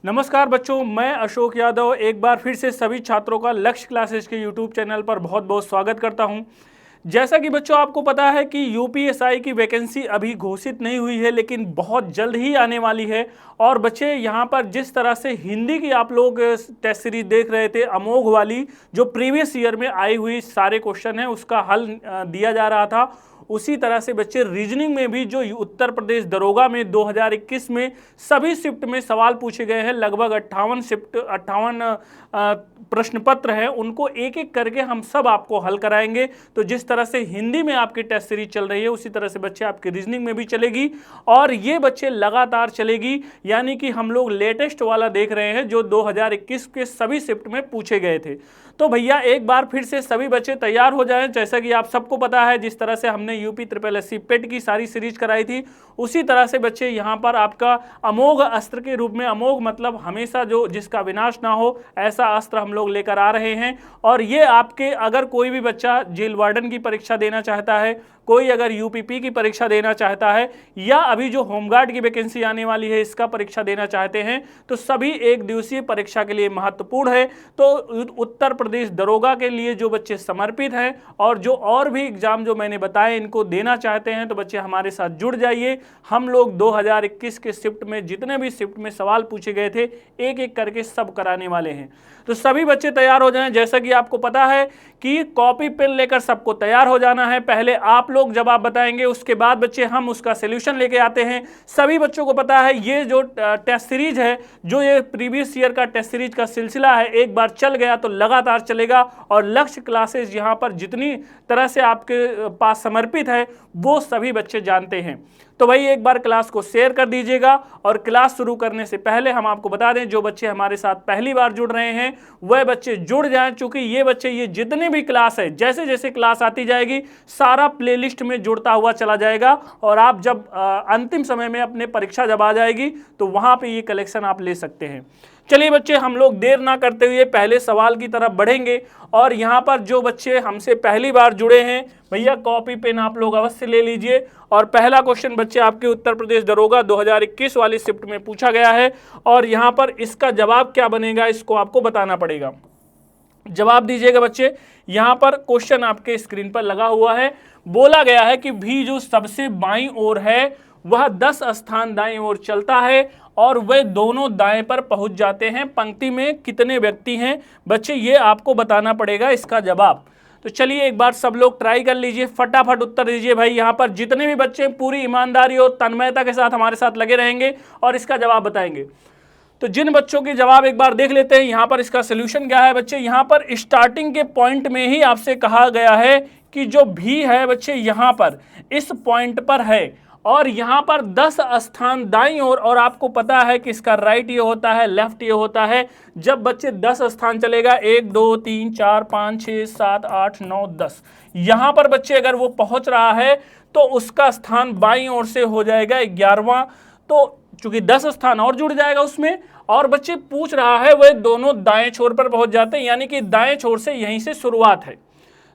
नमस्कार बच्चों, मैं अशोक यादव एक बार फिर से सभी छात्रों का लक्ष्य क्लासेस के यूट्यूब चैनल पर बहुत बहुत स्वागत करता हूं। जैसा कि बच्चों आपको पता है कि यूपीएसआई की वैकेंसी अभी घोषित नहीं हुई है, लेकिन बहुत जल्द ही आने वाली है। और बच्चे यहाँ पर जिस तरह से हिंदी की आप लोग टेस्ट सीरीज देख रहे थे अमोघ वाली, जो प्रीवियस ईयर में आई हुई सारे क्वेश्चन हैं उसका हल दिया जा रहा था, उसी तरह से बच्चे रीजनिंग में भी जो उत्तर प्रदेश दरोगा में 2021 में सभी शिफ्ट में सवाल पूछे गए हैं, लगभग 58 प्रश्न पत्र हैं, उनको एक एक करके हम सब आपको हल कराएंगे। तो जिस तरह से हिंदी में आपकी टेस्ट सीरीज चल रही है उसी तरह से बच्चे आपकी रीजनिंग में भी चलेगी, और ये बच्चे लगातार चलेगी। यानी कि हम लोग लेटेस्ट वाला देख रहे हैं जो 2021 के सभी शिफ्ट में पूछे गए थे। तो भैया एक बार फिर से सभी बच्चे तैयार हो जाएं। जैसा कि आप सबको पता है, जिस तरह से हमने यूपी ट्रिपल एससी पेट की सारी सीरीज कराई थी, उसी तरह से बच्चे यहाँ पर आपका अमोघ अस्त्र के रूप में, अमोघ मतलब हमेशा जो जिसका विनाश ना हो, ऐसा अस्त्र हम लोग लेकर आ रहे हैं। और ये आपके अगर कोई भी बच्चा जेल वार्डन की परीक्षा देना चाहता है, कोई अगर यूपीपी की परीक्षा देना चाहता है, या अभी जो होमगार्ड की वैकेंसी आने वाली है इसका परीक्षा देना चाहते हैं, तो सभी एक दिवसीय परीक्षा के लिए महत्वपूर्ण है। तो उत्तर प्रदेश दरोगा के लिए जो बच्चे समर्पित हैं और जो और भी एग्जाम जो मैंने बताए इनको देना चाहते हैं, तो बच्चे हमारे साथ जुड़ जाइए। हम लोग 2021 के शिफ्ट में जितने भी शिफ्ट में सवाल पूछे गए थे एक एक करके सब कराने वाले हैं। तो सभी बच्चे तैयार हो जाएं। जैसा कि आपको पता है कि कॉपी पेन लेकर सबको तैयार हो जाना है। पहले आप लोग जवाब बताएंगे, उसके बाद बच्चे हम उसका सॉल्यूशन लेके आते हैं। सभी बच्चों को पता है ये जो टेस्ट सीरीज है, जो ये प्रीवियस ईयर का टेस्ट सीरीज का सिलसिला है, एक बार चल गया तो लगातार चलेगा। और लक्ष्य क्लासेस यहाँ पर जितनी तरह से आपके पास समर्पित है वो सभी बच्चे जानते हैं। तो भाई एक बार क्लास को शेयर कर दीजिएगा। और क्लास शुरू करने से पहले हम आपको बता दें, जो बच्चे हमारे साथ पहली बार जुड़ रहे हैं वह बच्चे जुड़ जाएं, क्योंकि ये बच्चे ये जितने भी क्लास है, जैसे जैसे क्लास आती जाएगी सारा प्लेलिस्ट में जुड़ता हुआ चला जाएगा। और आप जब अंतिम समय में अपने परीक्षा जब आ जाएगी तो वहां पे ये कलेक्शन आप ले सकते हैं। चलिए बच्चे, हम लोग देर ना करते हुए पहले सवाल की तरफ बढ़ेंगे। और यहाँ पर जो बच्चे हमसे पहली बार जुड़े हैं, भैया कॉपी पेन आप लोग अवश्य ले लीजिए। और पहला क्वेश्चन बच्चे आपके उत्तर प्रदेश दरोगा 2021 वाली शिफ्ट में पूछा गया है, और यहाँ पर इसका जवाब क्या बनेगा इसको आपको बताना पड़ेगा। जवाब दीजिएगा बच्चे। यहाँ पर क्वेश्चन आपके स्क्रीन पर लगा हुआ है। बोला गया है कि भी जो सबसे बाईं ओर है वह 10 स्थान दाईं ओर चलता है और वे दोनों दाएं पर पहुंच जाते हैं। पंक्ति में कितने व्यक्ति हैं बच्चे, ये आपको बताना पड़ेगा इसका जवाब। तो चलिए एक बार सब लोग ट्राई कर लीजिए, फटाफट उत्तर दीजिए भाई। यहाँ पर जितने भी बच्चे पूरी ईमानदारी और तन्मयता के साथ हमारे साथ लगे रहेंगे और इसका जवाब बताएंगे। तो जिन बच्चों के जवाब एक बार देख लेते हैं, यहाँ पर इसका सोल्यूशन क्या है बच्चे। यहाँ पर स्टार्टिंग के पॉइंट में ही आपसे कहा गया है कि जो भी है बच्चे यहाँ पर इस पॉइंट पर है, और यहाँ पर 10 स्थान दाईं ओर, और आपको पता है कि इसका राइट ये होता है, लेफ्ट ये होता है। जब बच्चे 10 स्थान चलेगा, 1 2 3 4 5 6 7 8 9 10, यहाँ पर बच्चे अगर वो पहुंच रहा है तो उसका स्थान बाईं ओर से हो जाएगा 11वां। तो चूंकि 10 स्थान और जुड़ जाएगा उसमें, और बच्चे पूछ रहा है वह दोनों दाएं छोर पर पहुंच जाते हैं, यानी कि दाएं छोर से यहीं से शुरुआत है।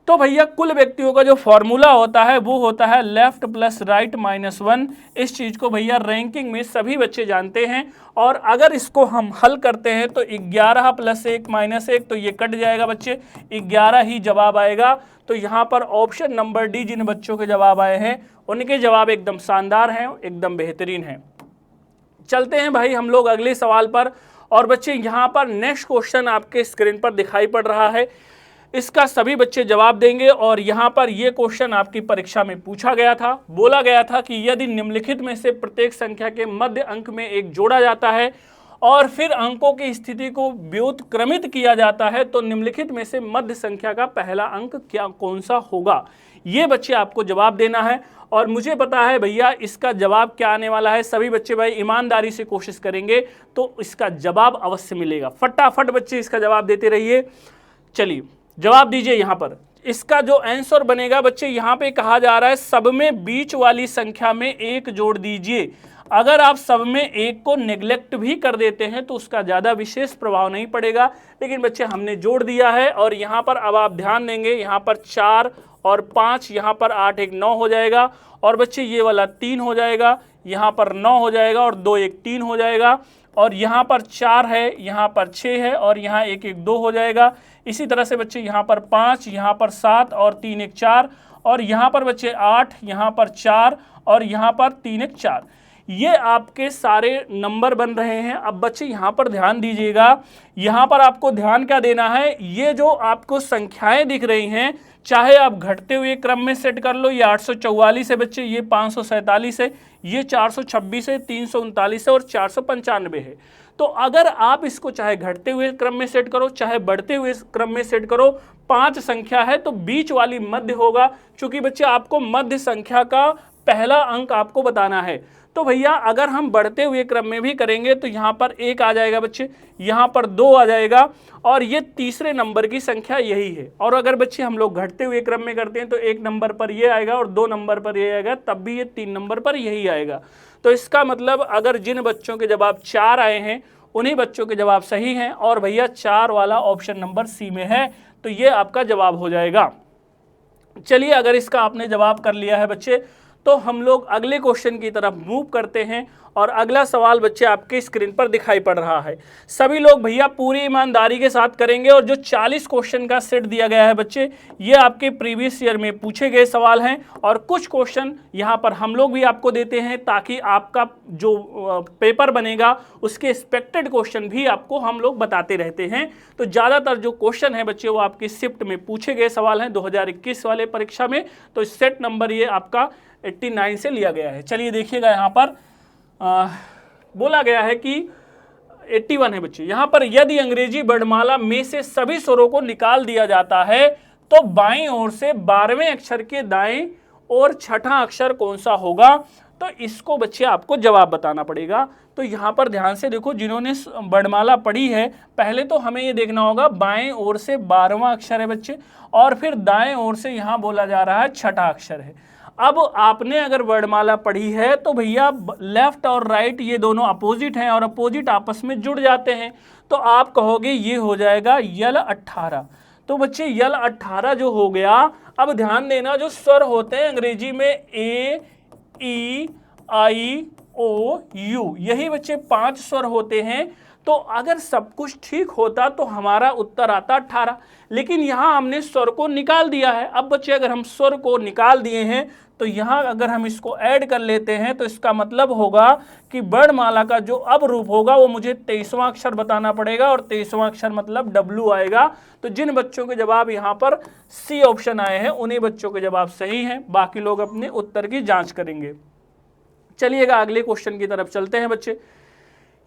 तो भैया कुल व्यक्तियों का जो फॉर्मूला होता है वो होता है लेफ्ट प्लस राइट माइनस 1। इस चीज को भैया रैंकिंग में सभी बच्चे जानते हैं। और अगर इसको हम हल करते हैं तो 11 प्लस 1 माइनस 1, तो ये कट जाएगा बच्चे, 11 ही जवाब आएगा। तो यहाँ पर ऑप्शन नंबर डी जिन बच्चों के जवाब आए हैं उनके जवाब एकदम शानदार हैं, एकदम बेहतरीन हैं। चलते हैं भाई हम लोग अगले सवाल पर। और बच्चे यहाँ पर नेक्स्ट क्वेश्चन आपके स्क्रीन पर दिखाई पड़ रहा है, इसका सभी बच्चे जवाब देंगे। और यहाँ पर यह क्वेश्चन आपकी परीक्षा में पूछा गया था। बोला गया था कि यदि निम्नलिखित में से प्रत्येक संख्या के मध्य अंक में एक जोड़ा जाता है और फिर अंकों की स्थिति को व्युत्क्रमित किया जाता है, तो निम्नलिखित में से मध्य संख्या का पहला अंक क्या कौन सा होगा। ये बच्चे आपको जवाब देना है। और मुझे पता है भैया इसका जवाब क्या आने वाला है। सभी बच्चे भाई ईमानदारी से कोशिश करेंगे तो इसका जवाब अवश्य मिलेगा। फटाफट बच्चे इसका जवाब देते रहिए। चलिए जवाब दीजिए। यहाँ पर इसका जो आंसर बनेगा बच्चे, यहाँ पे कहा जा रहा है सब में बीच वाली संख्या में एक जोड़ दीजिए। अगर आप सब में एक को नेग्लेक्ट भी कर देते हैं तो उसका ज़्यादा विशेष प्रभाव नहीं पड़ेगा, लेकिन बच्चे हमने जोड़ दिया है। और यहाँ पर अब आप ध्यान देंगे, यहाँ पर 4 और 5, यहाँ पर 8 1 9 हो जाएगा। और बच्चे ये वाला 3 हो जाएगा, यहाँ पर 9 हो जाएगा, और 2 1 3 हो जाएगा। और यहाँ पर 4 है, यहाँ पर 6 है और यहाँ 1 1 2 हो जाएगा। इसी तरह से बच्चे यहाँ पर 5, यहाँ पर 7 और 3 1 4 और यहाँ पर बच्चे 8, यहाँ पर 4 और यहाँ पर 3 1 4। ये आपके सारे नंबर बन रहे हैं। अब बच्चे यहाँ पर ध्यान दीजिएगा, यहाँ पर आपको ध्यान क्या देना है, ये जो आपको संख्याएं दिख रही हैं चाहे आप घटते हुए क्रम में सेट कर लो, ये 844 है बच्चे, ये 547 है, ये 426 है, 339 है और 495 है। तो अगर आप इसको चाहे घटते हुए क्रम में सेट करो चाहे बढ़ते हुए क्रम में सेट करो, 5 संख्या है तो बीच वाली मध्य होगा, क्योंकि बच्चे आपको मध्य संख्या का पहला अंक आपको बताना है। तो भैया अगर हम बढ़ते हुए क्रम में भी करेंगे तो यहाँ पर 1 आ जाएगा बच्चे, यहाँ पर 2 आ जाएगा और ये तीसरे नंबर की संख्या यही है। और अगर बच्चे हम लोग घटते हुए क्रम में करते हैं तो 1 नंबर पर ये आएगा और 2 नंबर पर ये आएगा, तब भी ये 3 नंबर पर यही आएगा। तो इसका मतलब अगर जिन बच्चों के जवाब 4 आए हैं उन्हीं बच्चों के जवाब सही हैं और भैया 4 वाला ऑप्शन नंबर सी में है, तो ये आपका जवाब हो जाएगा। चलिए, अगर इसका आपने जवाब कर लिया है बच्चे तो हम लोग अगले क्वेश्चन की तरफ मूव करते हैं। और अगला सवाल बच्चे आपके स्क्रीन पर दिखाई पड़ रहा है। सभी लोग भैया पूरी ईमानदारी के साथ करेंगे और जो 40 क्वेश्चन का सेट दिया गया है बच्चे, ये आपके प्रीवियस ईयर में पूछे गए सवाल हैं और कुछ क्वेश्चन यहाँ पर हम लोग भी आपको देते हैं ताकि आपका जो पेपर बनेगा उसके एक्सपेक्टेड क्वेश्चन भी आपको हम लोग बताते रहते हैं। तो ज़्यादातर जो क्वेश्चन है बच्चे वो आपकी शिफ्ट में पूछे गए सवाल हैं 2021 वाले परीक्षा में। तो सेट नंबर ये आपका 89 से लिया गया है। चलिए देखिएगा, यहाँ पर बोला गया है कि 81 है बच्चे। यहाँ पर यदि अंग्रेजी वर्णमाला में से सभी स्वरों को निकाल दिया जाता है तो बाईं ओर से 12वें अक्षर के दाएं और छठा अक्षर कौन सा होगा, तो इसको बच्चे आपको जवाब बताना पड़ेगा। तो यहाँ पर ध्यान से देखो, जिन्होंने वर्णमाला पढ़ी है पहले तो हमें ये देखना होगा बाएं ओर से 12वां अक्षर है बच्चे और फिर दाएं ओर से यहाँ बोला जा रहा है छठा अक्षर है। अब आपने अगर वर्णमाला पढ़ी है तो भैया लेफ्ट और राइट ये दोनों अपोजिट हैं और अपोजिट आपस में जुड़ जाते हैं, तो आप कहोगे ये हो जाएगा यल 18। तो बच्चे यल 18 जो हो गया, अब ध्यान देना जो स्वर होते हैं अंग्रेजी में ए, ई, आई, ओ, यू, यही बच्चे 5 स्वर होते हैं। तो अगर सब कुछ ठीक होता तो हमारा उत्तर आता 18, लेकिन यहाँ हमने स्वर को निकाल दिया है। अब बच्चे अगर हम स्वर को निकाल दिए हैं तो यहाँ अगर हम इसको ऐड कर लेते हैं तो इसका मतलब होगा कि वर्णमाला का जो अब रूप होगा वो मुझे 23वां अक्षर बताना पड़ेगा और 23वां अक्षर मतलब डब्ल्यू आएगा। तो जिन बच्चों के जवाब यहाँ पर सी ऑप्शन आए हैं उन्हीं बच्चों के जवाब सही हैं, बाकी लोग अपने उत्तर की जांच करेंगे। चलिएगा अगले क्वेश्चन की तरफ चलते हैं बच्चे।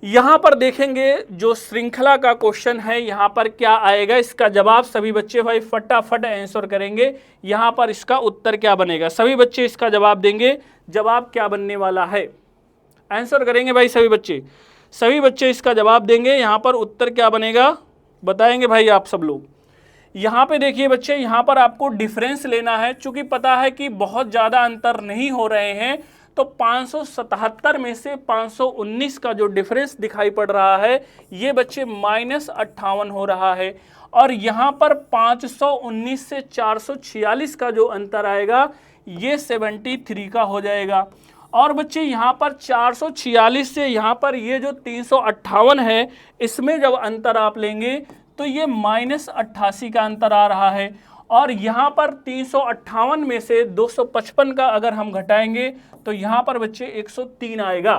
यहाँ पर देखेंगे जो श्रृंखला का क्वेश्चन है यहाँ पर क्या आएगा, इसका जवाब सभी बच्चे भाई फटाफट आंसर करेंगे। यहाँ पर इसका उत्तर क्या बनेगा, सभी बच्चे इसका जवाब देंगे। जवाब क्या बनने वाला है, आंसर करेंगे भाई सभी बच्चे इसका जवाब देंगे। यहाँ पर उत्तर क्या बनेगा बताएंगे भाई आप सब लोग। यहाँ पे देखिए बच्चे, यहाँ पर आपको डिफरेंस लेना है, चूंकि पता है कि बहुत ज़्यादा अंतर नहीं हो रहे हैं तो 577 में से 519 का जो डिफरेंस दिखाई पड़ रहा है ये बच्चे -58 हो रहा है और यहाँ पर 519 से 446 का जो अंतर आएगा ये 73 का हो जाएगा। और बच्चे यहाँ पर 446 से यहाँ पर ये जो 358 है इसमें जब अंतर आप लेंगे तो ये -88 का अंतर आ रहा है। और यहाँ पर 358 में से 255 का अगर हम घटाएंगे तो यहाँ पर बच्चे 103 आएगा।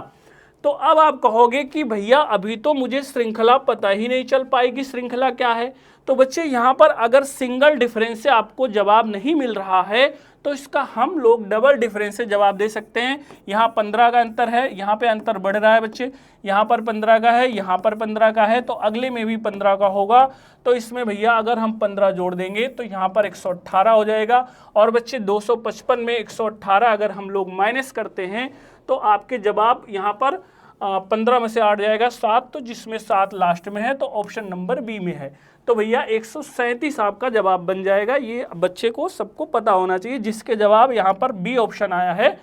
तो अब आप कहोगे कि भैया अभी तो मुझे श्रृंखला पता ही नहीं चल पाएगी, श्रृंखला क्या है। तो बच्चे यहाँ पर अगर सिंगल डिफरेंस से आपको जवाब नहीं मिल रहा है तो इसका हम लोग डबल डिफरेंस से जवाब दे सकते हैं। यहाँ 15 का अंतर है, यहाँ पे अंतर बढ़ रहा है बच्चे, यहाँ पर 15 का है, यहाँ पर 15 का है, तो अगले में भी 15 का होगा। तो इसमें भैया अगर हम 15 जोड़ देंगे तो यहाँ पर 118 हो जाएगा। और बच्चे 255 में 118 अगर हम लोग माइनस करते हैं तो आपके जवाब यहाँ पर 15 में से 8 जाएगा 7, तो जिसमें 7 लास्ट में है तो ऑप्शन नंबर बी में है। तो भैया 137 आपका जवाब बन जाएगा। ये बच्चे को सबको पता होना चाहिए, जिसके जवाब यहाँ पर बी ऑप्शन आया है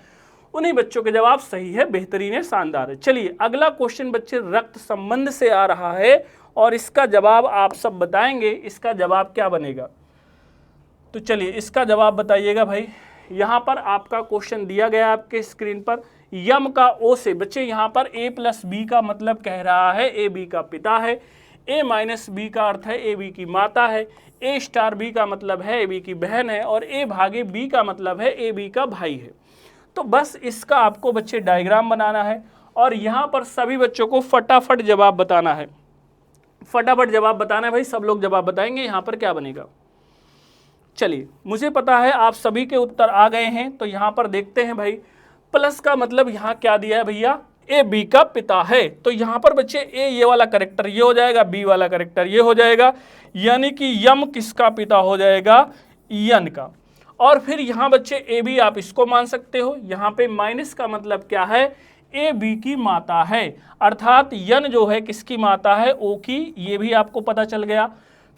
उन्हीं बच्चों के जवाब सही है, बेहतरीन है, शानदार है। चलिए अगला क्वेश्चन बच्चे रक्त संबंध से आ रहा है और इसका जवाब आप सब बताएंगे। इसका जवाब क्या बनेगा, तो चलिए इसका जवाब बताइएगा भाई। यहाँ पर आपका क्वेश्चन दिया गया आपके स्क्रीन पर, यम का ओ से बच्चे यहाँ पर ए प्लस बी का मतलब कह रहा है ए बी का पिता है, ए माइनस बी का अर्थ है ए बी की माता है, ए स्टार बी का मतलब है ए बी की बहन है, और ए भागे बी का मतलब है ए बी का भाई है। तो बस इसका आपको बच्चे डायग्राम बनाना है और यहाँ पर सभी बच्चों को फटाफट जवाब बताना है। फटाफट जवाब बताना है भाई, सब लोग जवाब बताएंगे यहाँ पर क्या बनेगा। चलिए, मुझे पता है आप सभी के उत्तर आ गए हैं, तो यहाँ पर देखते हैं भाई। प्लस का मतलब यहाँ क्या दिया है भैया, ए बी का पिता है। तो यहाँ पर बच्चे ए ये वाला करेक्टर ये हो जाएगा, बी वाला करेक्टर ये हो जाएगा, यानी कि यम किसका पिता हो जाएगा, यन का। और फिर यहाँ बच्चे ए बी आप इसको मान सकते हो, यहाँ पे माइनस का मतलब क्या है, ए बी की माता है, अर्थात यन जो है किसकी माता है, ओ की, ये भी आपको पता चल गया।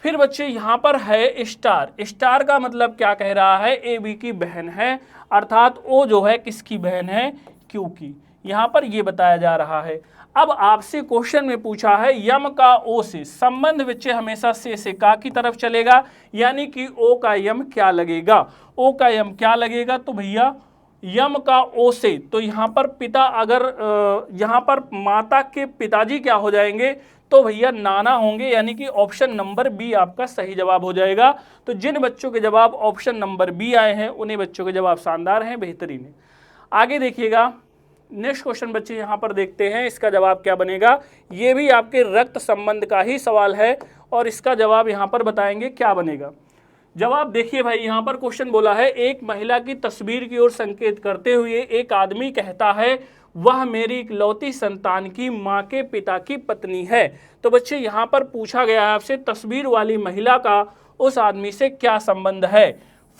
फिर बच्चे यहाँ पर है स्टार, स्टार का मतलब क्या कह रहा है, ए बी की बहन है, अर्थात ओ जो है किसकी बहन है, क्यू की, यहाँ पर ये बताया जा रहा है। अब आपसे क्वेश्चन में पूछा है यम का ओ से संबंध बच्चे हमेशा से का की तरफ चलेगा, यानी कि ओ का यम क्या लगेगा, ओ का यम क्या लगेगा, तो भैया यम का ओ से, तो यहाँ पर पिता, अगर यहाँ पर माता के पिताजी क्या हो जाएंगे, तो भैया नाना होंगे, यानी कि ऑप्शन नंबर बी आपका सही जवाब हो जाएगा। तो जिन बच्चों के जवाब ऑप्शन नंबर बी आए हैं उन्हें बच्चों के जवाब शानदार हैं, बेहतरीन है। आगे देखिएगा, नेक्स्ट क्वेश्चन बच्चे यहाँ पर देखते हैं, इसका जवाब क्या बनेगा। ये भी आपके रक्त संबंध का ही सवाल है और इसका जवाब यहाँ पर बताएंगे क्या बनेगा। जवाब देखिए भाई, यहाँ पर क्वेश्चन बोला है, एक महिला की तस्वीर की ओर संकेत करते हुए एक आदमी कहता है वह मेरी इकलौती संतान की माँ के पिता की पत्नी है। तो बच्चे यहाँ पर पूछा गया है आपसे तस्वीर वाली महिला का उस आदमी से क्या संबंध है।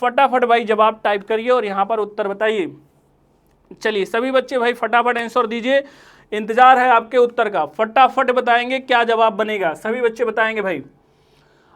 फटाफट भाई जवाब टाइप करिए और यहाँ पर उत्तर बताइए। चलिए सभी बच्चे भाई फटाफट आंसर दीजिए, इंतजार है आपके उत्तर का, फटाफट बताएंगे क्या जवाब बनेगा, सभी बच्चे बताएंगे भाई।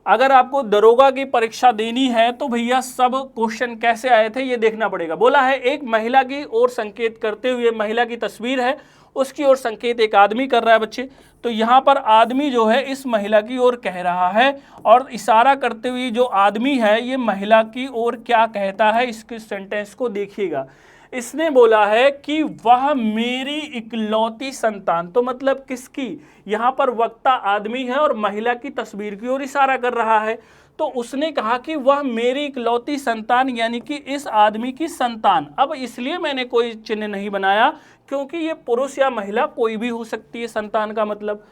अगर आपको दरोगा की परीक्षा देनी है तो भैया सब क्वेश्चन कैसे आए थे ये देखना पड़ेगा। बोला है एक महिला की ओर संकेत करते हुए, महिला की तस्वीर है, उसकी ओर संकेत एक आदमी कर रहा है बच्चे, तो यहाँ पर आदमी जो है इस महिला की ओर कह रहा है और इशारा करते हुए जो आदमी है ये महिला की ओर क्या कहता है, इसके सेंटेंस को देखिएगा। इसने बोला है कि वह मेरी इकलौती संतान, तो मतलब किसकी, यहाँ पर वक्ता आदमी है और महिला की तस्वीर की ओर इशारा कर रहा है। तो उसने कहा कि वह मेरी इकलौती संतान, यानी कि इस आदमी की संतान। अब इसलिए मैंने कोई चिन्ह नहीं बनाया क्योंकि ये पुरुष या महिला कोई भी हो सकती है, संतान का मतलब।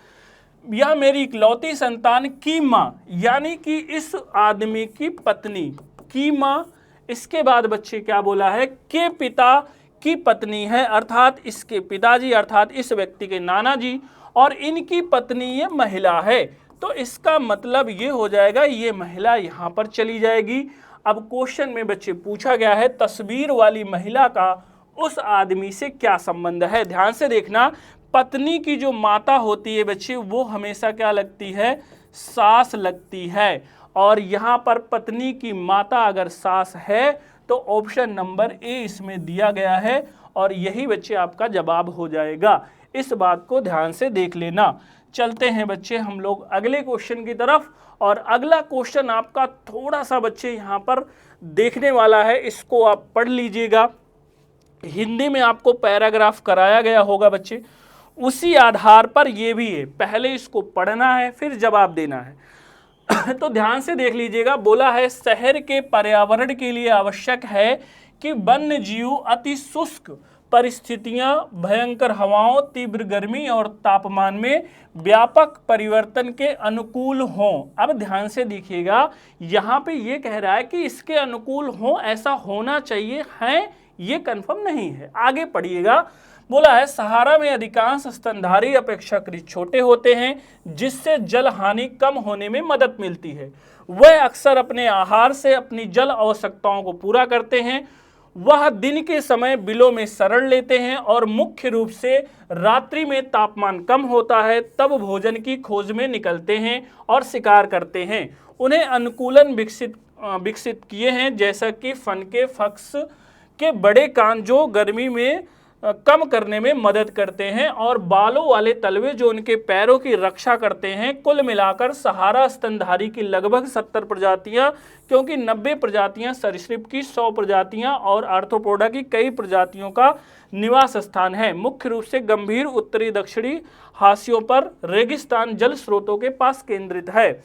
यह मेरी इकलौती संतान की माँ, यानी कि इस आदमी की पत्नी की माँ। इसके बाद बच्चे क्या बोला है, के पिता की पत्नी है, अर्थात इसके पिताजी, अर्थात इस व्यक्ति के नाना जी, और इनकी पत्नी ये महिला है। तो इसका मतलब ये हो जाएगा ये महिला यहाँ पर चली जाएगी। अब क्वेश्चन में बच्चे पूछा गया है तस्वीर वाली महिला का उस आदमी से क्या संबंध है। ध्यान से देखना, पत्नी की जो माता होती है बच्चे वो हमेशा क्या लगती है, सास लगती है, और यहाँ पर पत्नी की माता अगर सास है तो ऑप्शन नंबर ए इसमें दिया गया है और यही बच्चे आपका जवाब हो जाएगा। इस बात को ध्यान से देख लेना। चलते हैं बच्चे हम लोग अगले क्वेश्चन की तरफ, और अगला क्वेश्चन आपका थोड़ा सा बच्चे यहाँ पर देखने वाला है, इसको आप पढ़ लीजिएगा। हिंदी में आपको पैराग्राफ कराया गया होगा बच्चे, उसी आधार पर ये भी है, पहले इसको पढ़ना है फिर जवाब देना है। तो ध्यान से देख लीजिएगा। बोला है शहर के पर्यावरण के लिए आवश्यक है कि वन्य जीव अति शुष्क परिस्थितियां, भयंकर हवाओं, तीव्र गर्मी और तापमान में व्यापक परिवर्तन के अनुकूल हों। अब ध्यान से देखिएगा, यहाँ पे ये कह रहा है कि इसके अनुकूल हों, ऐसा होना चाहिए, है ये कंफर्म नहीं है। आगे पढ़िएगा। बोला है सहारा में अधिकांश स्तनधारी अपेक्षाकृत छोटे होते हैं जिससे जल हानि कम होने में मदद मिलती है। वह अक्सर अपने आहार से अपनी जल आवश्यकताओं को पूरा करते हैं। वह दिन के समय बिलों में शरण लेते हैं और मुख्य रूप से रात्रि में तापमान कम होता है तब भोजन की खोज में निकलते हैं और शिकार करते हैं। उन्हें अनुकूलन विकसित किए हैं, जैसा कि फन के फक्स के बड़े कान जो गर्मी में कम करने में मदद करते हैं और बालों वाले तलवे जो उनके पैरों की रक्षा करते हैं। कुल मिलाकर सहारा स्तनधारी की लगभग 70 प्रजातियां, क्योंकि 90 प्रजातियां सरीसृप की, 100 प्रजातियां और आर्थ्रोपोडा की कई प्रजातियों का निवास स्थान है। मुख्य रूप से गंभीर उत्तरी दक्षिणी हाशियों पर रेगिस्तान जल स्रोतों के पास केंद्रित है।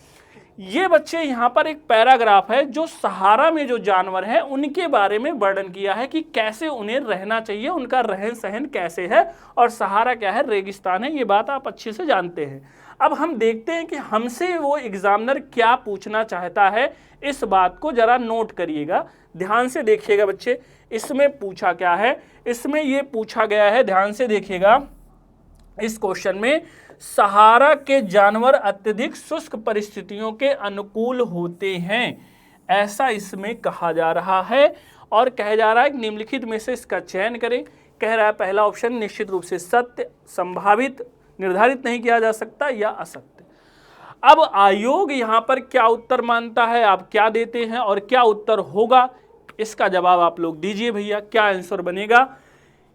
ये बच्चे यहाँ पर एक पैराग्राफ है जो सहारा में जो जानवर हैं उनके बारे में वर्णन किया है कि कैसे उन्हें रहना चाहिए, उनका रहन सहन कैसे है, और सहारा क्या है, रेगिस्तान है। ये बात आप अच्छे से जानते हैं। अब हम देखते हैं कि हमसे वो एग्जामिनर क्या पूछना चाहता है। इस बात को जरा नोट करिएगा, ध्यान से देखिएगा बच्चे। इसमें पूछा क्या है, इसमें ये पूछा गया है, ध्यान से देखिएगा। इस क्वेश्चन में सहारा के जानवर अत्यधिक शुष्क परिस्थितियों के अनुकूल होते हैं, ऐसा इसमें कहा जा रहा है। और कहा जा रहा है कि निम्नलिखित में से इसका चयन करें। कह रहा है पहला ऑप्शन निश्चित रूप से सत्य, संभावित, निर्धारित नहीं किया जा सकता, या असत्य। अब आयोग यहां पर क्या उत्तर मानता है, आप क्या देते हैं और क्या उत्तर होगा, इसका जवाब आप लोग दीजिए भैया। क्या आंसर बनेगा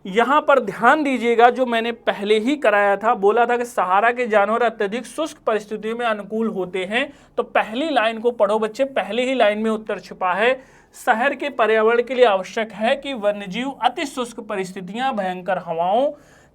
यहां पर ध्यान दीजिएगा। जो मैंने पहले ही कराया था, बोला था कि सहारा के जानवर अत्यधिक शुष्क परिस्थितियों में अनुकूल होते हैं। तो पहली लाइन को पढ़ो बच्चे, पहले ही लाइन में उत्तर छिपा है। शहर के पर्यावरण के लिए आवश्यक है कि वन्यजीव अति शुष्क परिस्थितियां, भयंकर हवाओं,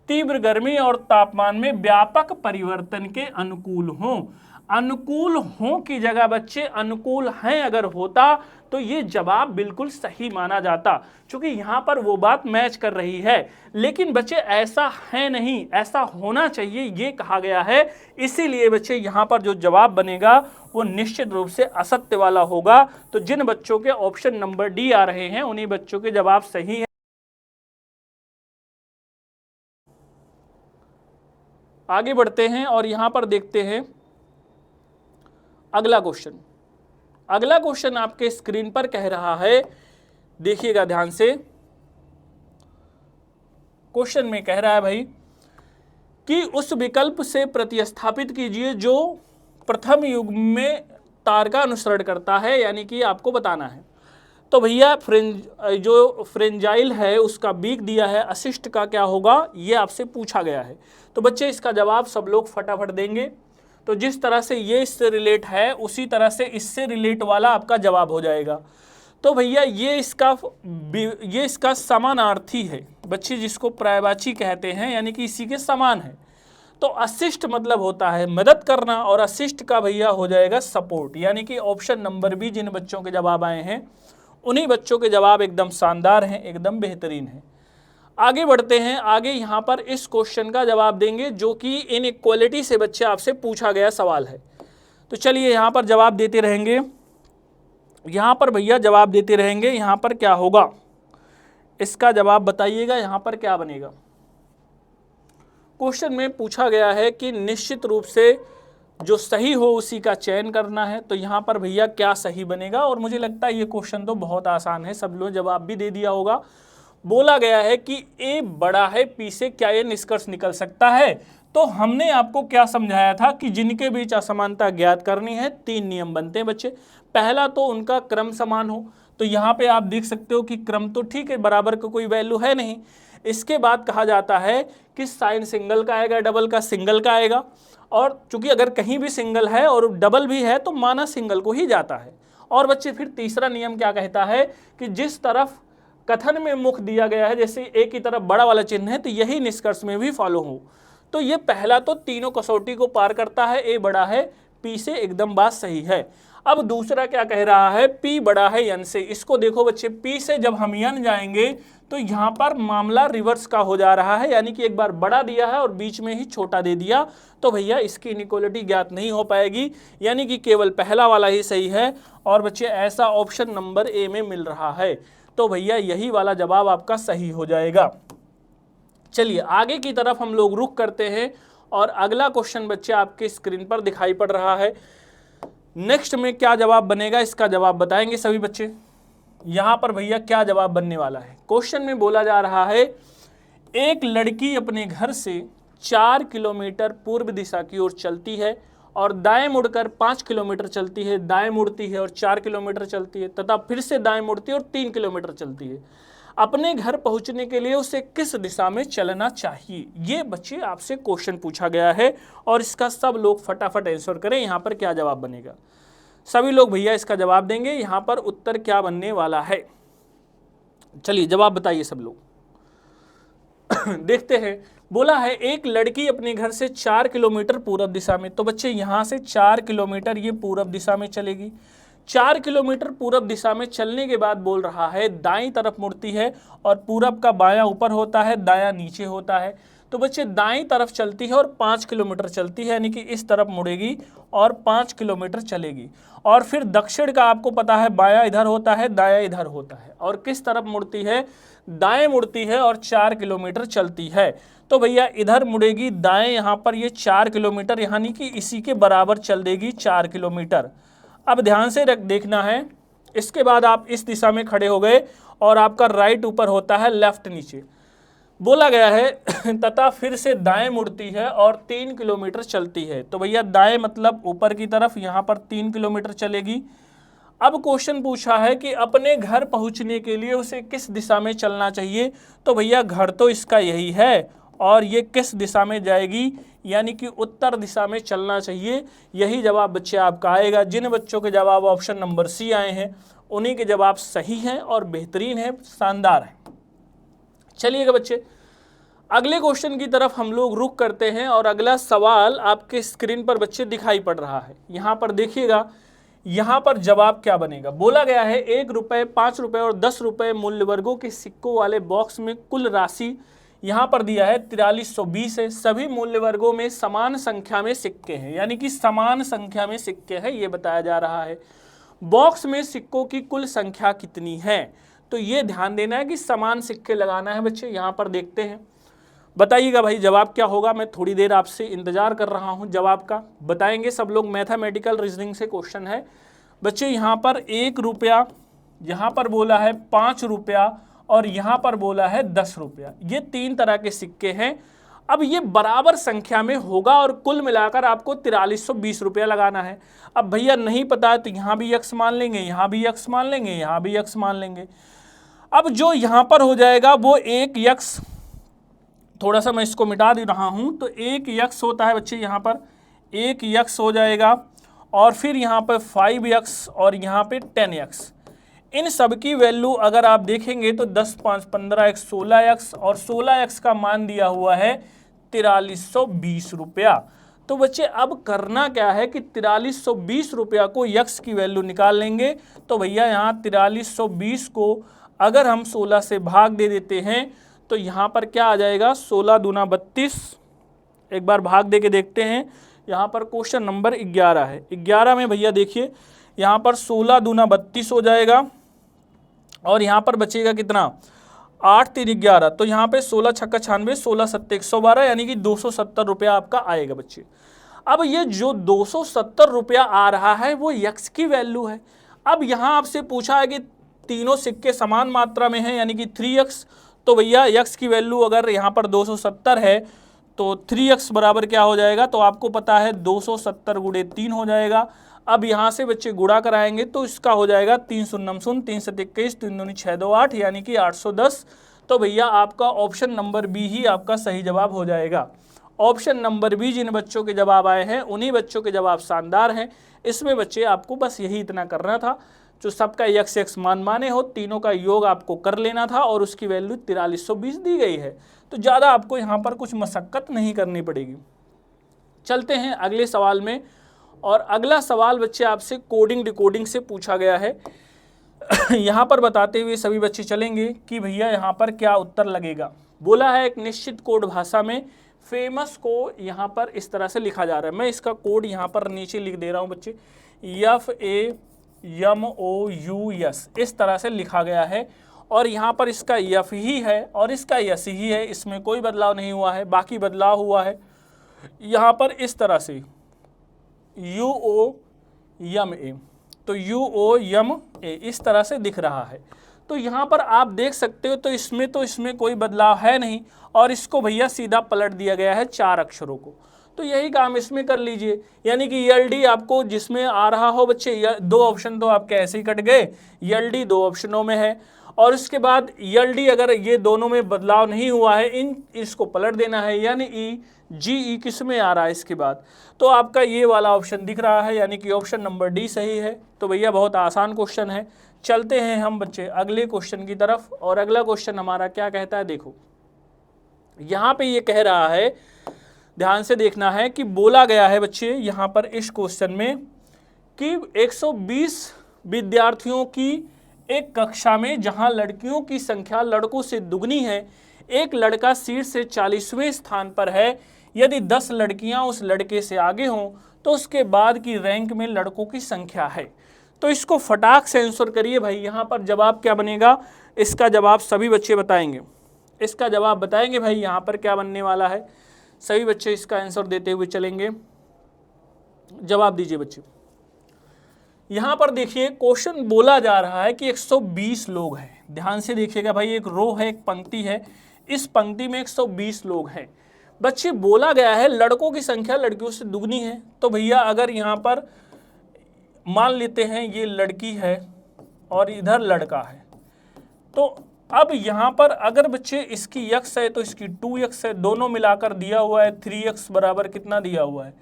तीव्र गर्मी और तापमान में व्यापक परिवर्तन के अनुकूल हों। अनुकूल हों की जगह बच्चे अनुकूल हैं अगर होता तो ये जवाब बिल्कुल सही माना जाता, क्योंकि यहां पर वो बात मैच कर रही है। लेकिन बच्चे ऐसा है नहीं, ऐसा होना चाहिए ये कहा गया है। इसीलिए बच्चे यहां पर जो जवाब बनेगा वो निश्चित रूप से असत्य वाला होगा। तो जिन बच्चों के ऑप्शन नंबर डी आ रहे हैं उन्हीं बच्चों के जवाब सही है। आगे बढ़ते हैं और यहां पर देखते हैं अगला क्वेश्चन। अगला क्वेश्चन आपके स्क्रीन पर कह रहा है, देखिएगा ध्यान से। क्वेश्चन में कह रहा है भाई कि उस विकल्प से प्रतिस्थापित कीजिए जो प्रथम युग में तार का अनुसरण करता है, यानी कि आपको बताना है। तो भैया जो फ्रेंजाइल है उसका बीक दिया है, असिस्ट का क्या होगा ये आपसे पूछा गया है। तो बच्चे इसका जवाब सब लोग फटाफट देंगे। तो जिस तरह से ये इससे रिलेट है उसी तरह से इससे रिलेट वाला आपका जवाब हो जाएगा। तो भैया ये इसका समानार्थी है बच्चे, जिसको पर्यायवाची कहते हैं, यानी कि इसी के समान है। तो असिस्ट मतलब होता है मदद करना, और असिस्ट का भैया हो जाएगा सपोर्ट। यानी कि ऑप्शन नंबर बी जिन बच्चों के जवाब आए हैं उन्हीं बच्चों के जवाब एकदम शानदार हैं, एकदम बेहतरीन हैं। आगे बढ़ते हैं। आगे यहाँ पर इस क्वेश्चन का जवाब देंगे जो कि इनइक्वालिटी से बच्चे आपसे पूछा गया सवाल है। तो चलिए यहाँ पर जवाब देते रहेंगे, यहाँ पर भैया जवाब देते रहेंगे। यहाँ पर क्या होगा इसका जवाब बताइएगा, यहाँ पर क्या बनेगा। क्वेश्चन में पूछा गया है कि निश्चित रूप से जो सही हो उसी का चयन करना है। तो यहाँ पर भैया क्या सही बनेगा, और मुझे लगता है ये क्वेश्चन तो बहुत आसान है, सब लोग जवाब भी दे दिया होगा। बोला गया है कि ए बड़ा है पी से, क्या ये निष्कर्ष निकल सकता है। तो हमने आपको क्या समझाया था कि जिनके बीच असमानता ज्ञात करनी है, 3 नियम बनते हैं बच्चे। पहला तो उनका क्रम समान हो। तो यहाँ पे आप देख सकते हो कि क्रम तो ठीक है, बराबर का कोई वैल्यू है नहीं। इसके बाद कहा जाता है कि साइन सिंगल का आएगा, डबल का सिंगल का आएगा। और चूंकि अगर कहीं भी सिंगल है और डबल भी है तो माना सिंगल को ही जाता है। और बच्चे फिर तीसरा नियम क्या कहता है कि जिस तरफ कथन में मुख दिया गया है, जैसे ए की तरफ बड़ा वाला चिन्ह है, तो यही निष्कर्ष में भी फॉलो हो। तो ये पहला तो तीनों कसौटी को पार करता है, ए बड़ा है पी से, एकदम बात सही है। अब दूसरा क्या कह रहा है, पी बड़ा है एन से। इसको देखो बच्चे, पी से जब हम एन जाएंगे तो यहाँ पर मामला रिवर्स का हो जा रहा है, यानी कि एक बार बड़ा दिया है और बीच में ही छोटा दे दिया। तो भैया इसकी इनइक्वालिटी ज्ञात नहीं हो पाएगी, यानी कि केवल पहला वाला ही सही है। और बच्चे ऐसा ऑप्शन नंबर ए में मिल रहा है। तो भैया यही वाला जवाब आपका सही हो जाएगा। चलिए आगे की तरफ हम लोग रुख करते हैं और अगला क्वेश्चन बच्चे आपके स्क्रीन पर दिखाई पड़ रहा है। नेक्स्ट में क्या जवाब बनेगा इसका जवाब बताएंगे सभी बच्चे। यहां पर भैया क्या जवाब बनने वाला है। क्वेश्चन में बोला जा रहा है, एक लड़की अपने घर से 4 किलोमीटर पूर्व दिशा की ओर चलती है और दाएं मुड़कर 5 किलोमीटर चलती है, दाएं मुड़ती है और 4 किलोमीटर चलती है, तथा फिर से दाएं मुड़ती है और 3 किलोमीटर चलती है। अपने घर पहुंचने के लिए उसे किस दिशा में चलना चाहिए। ये बच्चे आपसे क्वेश्चन पूछा गया है और इसका सब लोग फटाफट आंसर करें। यहाँ पर क्या जवाब बनेगा, सभी लोग भैया इसका जवाब देंगे। यहाँ पर उत्तर क्या बनने वाला है, चलिए जवाब बताइए सब लोग। देखते हैं। बोला है एक लड़की अपने घर से 4 किलोमीटर पूरब दिशा में, तो बच्चे यहाँ से 4 किलोमीटर ये पूरब दिशा में चलेगी। 4 किलोमीटर पूरब दिशा में चलने के बाद बोल रहा है दाईं तरफ मुड़ती है और पूरब का बायां ऊपर होता है, दायां नीचे होता है। तो बच्चे दाईं तरफ चलती है और 5 किलोमीटर चलती है, यानी कि इस तरफ मुड़ेगी और 5 किलोमीटर चलेगी। और फिर दक्षिण का आपको पता है बायां इधर होता है, दायां इधर होता है। और किस तरफ मुड़ती है, दाएं मुड़ती है और 4 किलोमीटर चलती है। तो भैया इधर मुड़ेगी दाएं, यहाँ पर ये 4 किलोमीटर, यानी कि इसी के बराबर चल देगी 4 किलोमीटर। अब ध्यान से देखना है, इसके बाद आप इस दिशा में खड़े हो गए और आपका राइट ऊपर होता है, लेफ्ट नीचे। बोला गया है तथा फिर से दाएं मुड़ती है और 3 किलोमीटर चलती है। तो भैया दाएं मतलब ऊपर की तरफ, यहाँ पर 3 किलोमीटर चलेगी। अब क्वेश्चन पूछा है कि अपने घर पहुंचने के लिए उसे किस दिशा में चलना चाहिए। तो भैया घर तो इसका यही है और ये किस दिशा में जाएगी, यानी कि उत्तर दिशा में चलना चाहिए। यही जवाब बच्चे आपका आएगा। जिन बच्चों के जवाब ऑप्शन नंबर सी आए हैं उन्हीं के जवाब सही हैं और बेहतरीन है, शानदार है। चलिएगा बच्चे अगले क्वेश्चन की तरफ हम लोग रुख करते हैं और अगला सवाल आपके स्क्रीन पर बच्चे दिखाई पड़ रहा है। यहाँ पर देखिएगा, यहाँ पर जवाब क्या बनेगा। बोला गया है 1 रुपये, 5 रुपये और 10 रुपये मूल्य वर्गों के सिक्कों वाले बॉक्स में कुल राशि यहाँ पर दिया है 4320 है। सभी मूल्य वर्गों में समान संख्या में सिक्के हैं, यानी कि समान संख्या में सिक्के हैं, ये बताया जा रहा है। बॉक्स में सिक्कों की कुल संख्या कितनी है, तो ये ध्यान देना है कि समान सिक्के लगाना है बच्चे। यहाँ पर देखते हैं, बताइएगा भाई जवाब क्या होगा। मैं थोड़ी देर आपसे इंतजार कर रहा हूँ, जवाब का बताएंगे सब लोग। मैथमेटिकल रीजनिंग से क्वेश्चन है बच्चे। यहाँ पर 1 रुपया, यहाँ पर बोला है 5 रुपया और यहाँ पर बोला है 10 रुपया। ये 3 तरह के सिक्के हैं। अब ये बराबर संख्या में होगा और कुल मिलाकर आपको 4320 रुपया लगाना है। अब भैया नहीं पता है तो यहाँ भी यक्स मान लेंगे, यहाँ भी यक्स मान लेंगे, यहाँ भी यक्स मान लेंगे। अब जो यहाँ पर हो जाएगा वो 1 यक्स, थोड़ा सा मैं इसको मिटा दे रहा हूँ, तो 1 यक्स होता है बच्चे, यहाँ पर 1 यक्स हो जाएगा और फिर यहाँ पर 5 यक्स और यहाँ पे 10 यक्स। इन सब की वैल्यू अगर आप देखेंगे तो 10 5 15 एक 16 यक्स और 16 यक्स का मान दिया हुआ है 4320 रुपया। तो बच्चे अब करना क्या है कि 4320 रुपया को यक्स की वैल्यू निकाल लेंगे। तो भैया यहाँ 4320 को अगर हम 16 से भाग दे देते हैं तो यहाँ पर क्या आ जाएगा, 16 दूना 32। एक बार भाग दे के देखते हैं। यहाँ पर क्वेश्चन नंबर 11 है। 11 में भैया देखिए यहाँ पर 16 दूना 32 हो जाएगा और यहाँ पर बचेगा कितना, 8 3 11। तो यहाँ पे 16 छक्का 96, 16 7 112, यानी कि 270 रुपया आपका आएगा बच्चे। अब ये जो 270 रुपया आ रहा है वो यक्स की वैल्यू है। अब यहाँ आपसे पूछा है कि तीनों सिक्के समान मात्रा में हैं, यानी कि 3x। तो भैया यक्स की वैल्यू अगर यहाँ पर 270 है तो 3x बराबर क्या हो जाएगा, तो आपको पता है 270 गुणे 3 हो जाएगा। अब यहाँ से बच्चे गुणा कराएंगे तो इसका हो जाएगा 3 0 0 3 7 21 3 2 6 2 8, यानी कि 810। तो भैया आपका ऑप्शन नंबर बी ही आपका सही जवाब हो जाएगा। ऑप्शन नंबर बी जिन बच्चों के जवाब आए हैं उन्हीं बच्चों के जवाब शानदार हैं। इसमें बच्चे आपको बस यही इतना करना था, जो सबका यक्स यक्स मान माने हो, तीनों का योग आपको कर लेना था और उसकी वैल्यू 4320 दी गई है। तो ज़्यादा आपको यहाँ पर कुछ मशक्क़त नहीं करनी पड़ेगी। चलते हैं अगले सवाल में। और अगला सवाल बच्चे आपसे कोडिंग डिकोडिंग से पूछा गया है। यहाँ पर बताते हुए सभी बच्चे चलेंगे कि भैया यहाँ पर क्या उत्तर लगेगा। बोला है एक निश्चित कोड भाषा में फेमस को यहाँ पर इस तरह से लिखा जा रहा है। मैं इसका कोड यहाँ पर नीचे लिख दे रहा हूँ बच्चे, FAMOUS इस तरह से लिखा गया है और यहाँ पर इसका यफ ही है और इसका यस ही है, इसमें कोई बदलाव नहीं हुआ है। बाकी बदलाव हुआ है यहाँ पर इस तरह से UOMA, तो UOMA इस तरह से दिख रहा है। तो यहाँ पर आप देख सकते हो तो इसमें कोई बदलाव है नहीं और इसको भैया सीधा पलट दिया गया है 4 अक्षरों को। तो यही काम इसमें कर लीजिए, यानी कि ELD आपको जिसमें आ रहा हो बच्चे, 2 ऑप्शन तो आपके ऐसे ही कट गए, ELD 2 ऑप्शनों में है और उसके बाद ELD अगर ये दोनों में बदलाव नहीं हुआ है, इसको पलट देना है, यानी GE किस में आ रहा है इसके बाद, तो आपका ये वाला ऑप्शन दिख रहा है, यानी कि ऑप्शन नंबर डी सही है। तो भैया बहुत आसान क्वेश्चन है। चलते हैं हम बच्चे अगले क्वेश्चन की तरफ, और अगला क्वेश्चन हमारा क्या कहता है, देखो यहाँ पे ये कह रहा है, ध्यान से देखना है कि बोला गया है बच्चे यहाँ पर इस क्वेश्चन में कि 120 विद्यार्थियों की एक कक्षा में जहां लड़कियों की संख्या लड़कों से दुगनी है, एक लड़का शीर्ष से 40वें स्थान पर है, यदि 10 लड़कियां उस लड़के से आगे हों तो उसके बाद की रैंक में लड़कों की संख्या है। तो इसको फटाक से आंसर करिए भाई। यहाँ पर जवाब क्या बनेगा, इसका जवाब सभी बच्चे बताएंगे, इसका जवाब बताएंगे भाई यहाँ पर क्या बनने वाला है। सभी बच्चे इसका आंसर देते हुए चलेंगे, जवाब दीजिए बच्चे। यहाँ पर देखिए क्वेश्चन बोला जा रहा है कि 120 लोग हैं। ध्यान से देखिएगा भाई, एक रो है, एक पंक्ति है, इस पंक्ति में 120 लोग हैं। बच्चे बोला गया है लड़कों की संख्या लड़कियों से दुगनी है। तो भैया अगर यहाँ पर मान लेते हैं ये लड़की है और इधर लड़का है, तो अब यहाँ पर अगर बच्चे इसकी x है तो इसकी 2x है, दोनों मिलाकर दिया हुआ है 3x बराबर कितना दिया हुआ है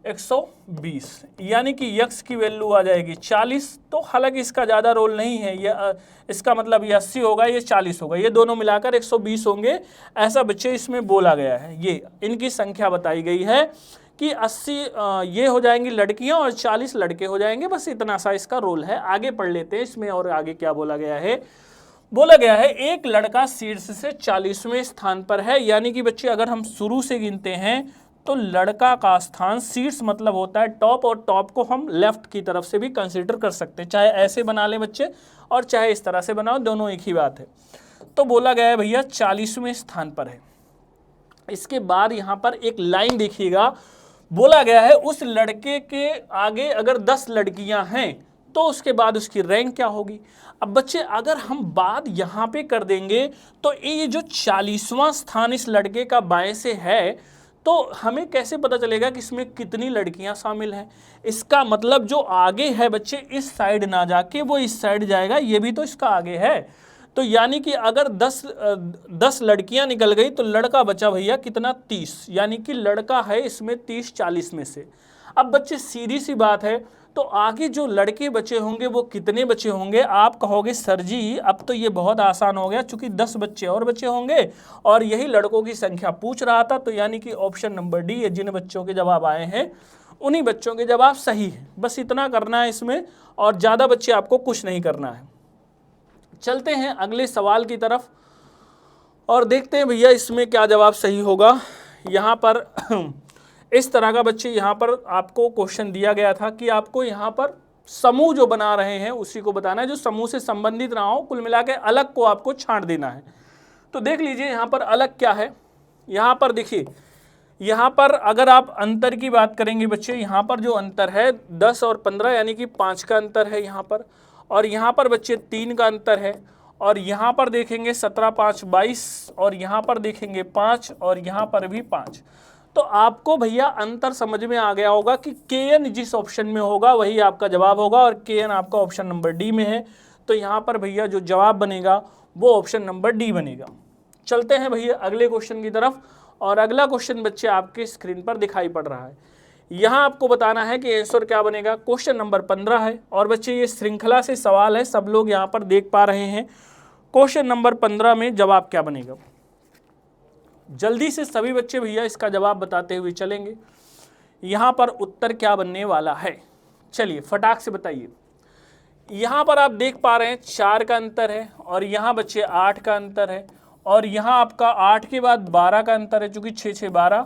120, यानी कि x की वैल्यू आ जाएगी 40। तो हालांकि इसका ज़्यादा रोल नहीं है, ये इसका मतलब ये 80 होगा, ये 40 होगा, ये दोनों मिलाकर 120 होंगे, ऐसा बच्चे इसमें बोला गया है। ये इनकी संख्या बताई गई है कि 80 ये हो जाएंगी लड़कियां और 40 लड़के हो जाएंगे, बस इतना सा इसका रोल है। आगे पढ़ लेते हैं इसमें, और आगे क्या बोला गया है। बोला गया है एक लड़का शीर्ष से 40वें स्थान पर है, यानी कि बच्चे अगर हम शुरू से गिनते हैं तो लड़का का स्थान, शीर्ष मतलब होता है टॉप, और टॉप को हम लेफ्ट की तरफ से भी कंसीडर कर सकते हैं, चाहे ऐसे बना ले बच्चे और चाहे इस तरह से बनाओ, दोनों एक ही बात है। तो बोला गया है भैया 40वें स्थान पर है। इसके बाद यहाँ पर एक लाइन देखिएगा, बोला गया है उस लड़के के आगे अगर 10 लड़कियां हैं तो उसके बाद उसकी रैंक क्या होगी। अब बच्चे अगर हम बात यहाँ पे कर देंगे तो ये जो 40वां स्थान इस लड़के का बाएं से है, तो हमें कैसे पता चलेगा कि इसमें कितनी लड़कियां शामिल हैं। इसका मतलब जो आगे है बच्चे इस साइड ना जाके वो इस साइड जाएगा, ये भी तो इसका आगे है। तो यानी कि अगर 10 लड़कियां निकल गई तो लड़का बचा भैया कितना 30, यानी कि लड़का है इसमें 30-40 में से। अब बच्चे सीधी सी बात है, तो आगे जो लड़के बचे होंगे वो कितने बचे होंगे। आप कहोगे सर जी अब तो ये बहुत आसान हो गया, चूंकि 10 बच्चे और बचे होंगे और यही लड़कों की संख्या पूछ रहा था, तो यानी कि ऑप्शन नंबर डी है, जिन बच्चों के जवाब आए हैं उन्हीं बच्चों के जवाब सही है। बस इतना करना है इसमें, और ज़्यादा बच्चे आपको कुछ नहीं करना है। चलते हैं अगले सवाल की तरफ और देखते हैं भैया इसमें क्या जवाब सही होगा। यहाँ पर इस तरह का बच्चे यहाँ पर आपको क्वेश्चन दिया गया था कि आपको यहाँ पर समूह जो बना रहे हैं उसी को बताना है, जो समूह से संबंधित ना हो, कुल मिला के अलग को आपको छांट देना है। तो देख लीजिए यहाँ पर अलग क्या है। यहाँ पर देखिए, यहाँ पर अगर आप अंतर की बात करेंगे बच्चे, यहाँ पर जो अंतर है 10 और 15 यानी कि 5 का अंतर है यहाँ पर, और यहाँ पर बच्चे 3 का अंतर है, और यहाँ पर देखेंगे 17 5 22, और यहाँ पर देखेंगे 5, और यहाँ पर भी 5। तो आपको भैया अंतर समझ में आ गया होगा कि KN जिस ऑप्शन में होगा वही आपका जवाब होगा, और KN आपका ऑप्शन नंबर डी में है। तो यहाँ पर भैया जो जवाब बनेगा वो ऑप्शन नंबर डी बनेगा। चलते हैं भैया अगले क्वेश्चन की तरफ, और अगला क्वेश्चन बच्चे आपके स्क्रीन पर दिखाई पड़ रहा है। यहाँ आपको बताना है कि आंसर क्या बनेगा। क्वेश्चन नंबर 15 है, और बच्चे ये श्रृंखला से सवाल है, सब लोग यहाँ पर देख पा रहे हैं। क्वेश्चन नंबर 15 में जवाब क्या बनेगा, जल्दी से सभी बच्चे भैया इसका जवाब बताते हुए चलेंगे। यहाँ पर उत्तर क्या बनने वाला है, चलिए फटाक से बताइए। यहाँ पर आप देख पा रहे हैं 4 का अंतर है, और यहाँ बच्चे 8 का अंतर है, और यहाँ आपका 8 के बाद 12 का अंतर है, चूंकि 6 6 12,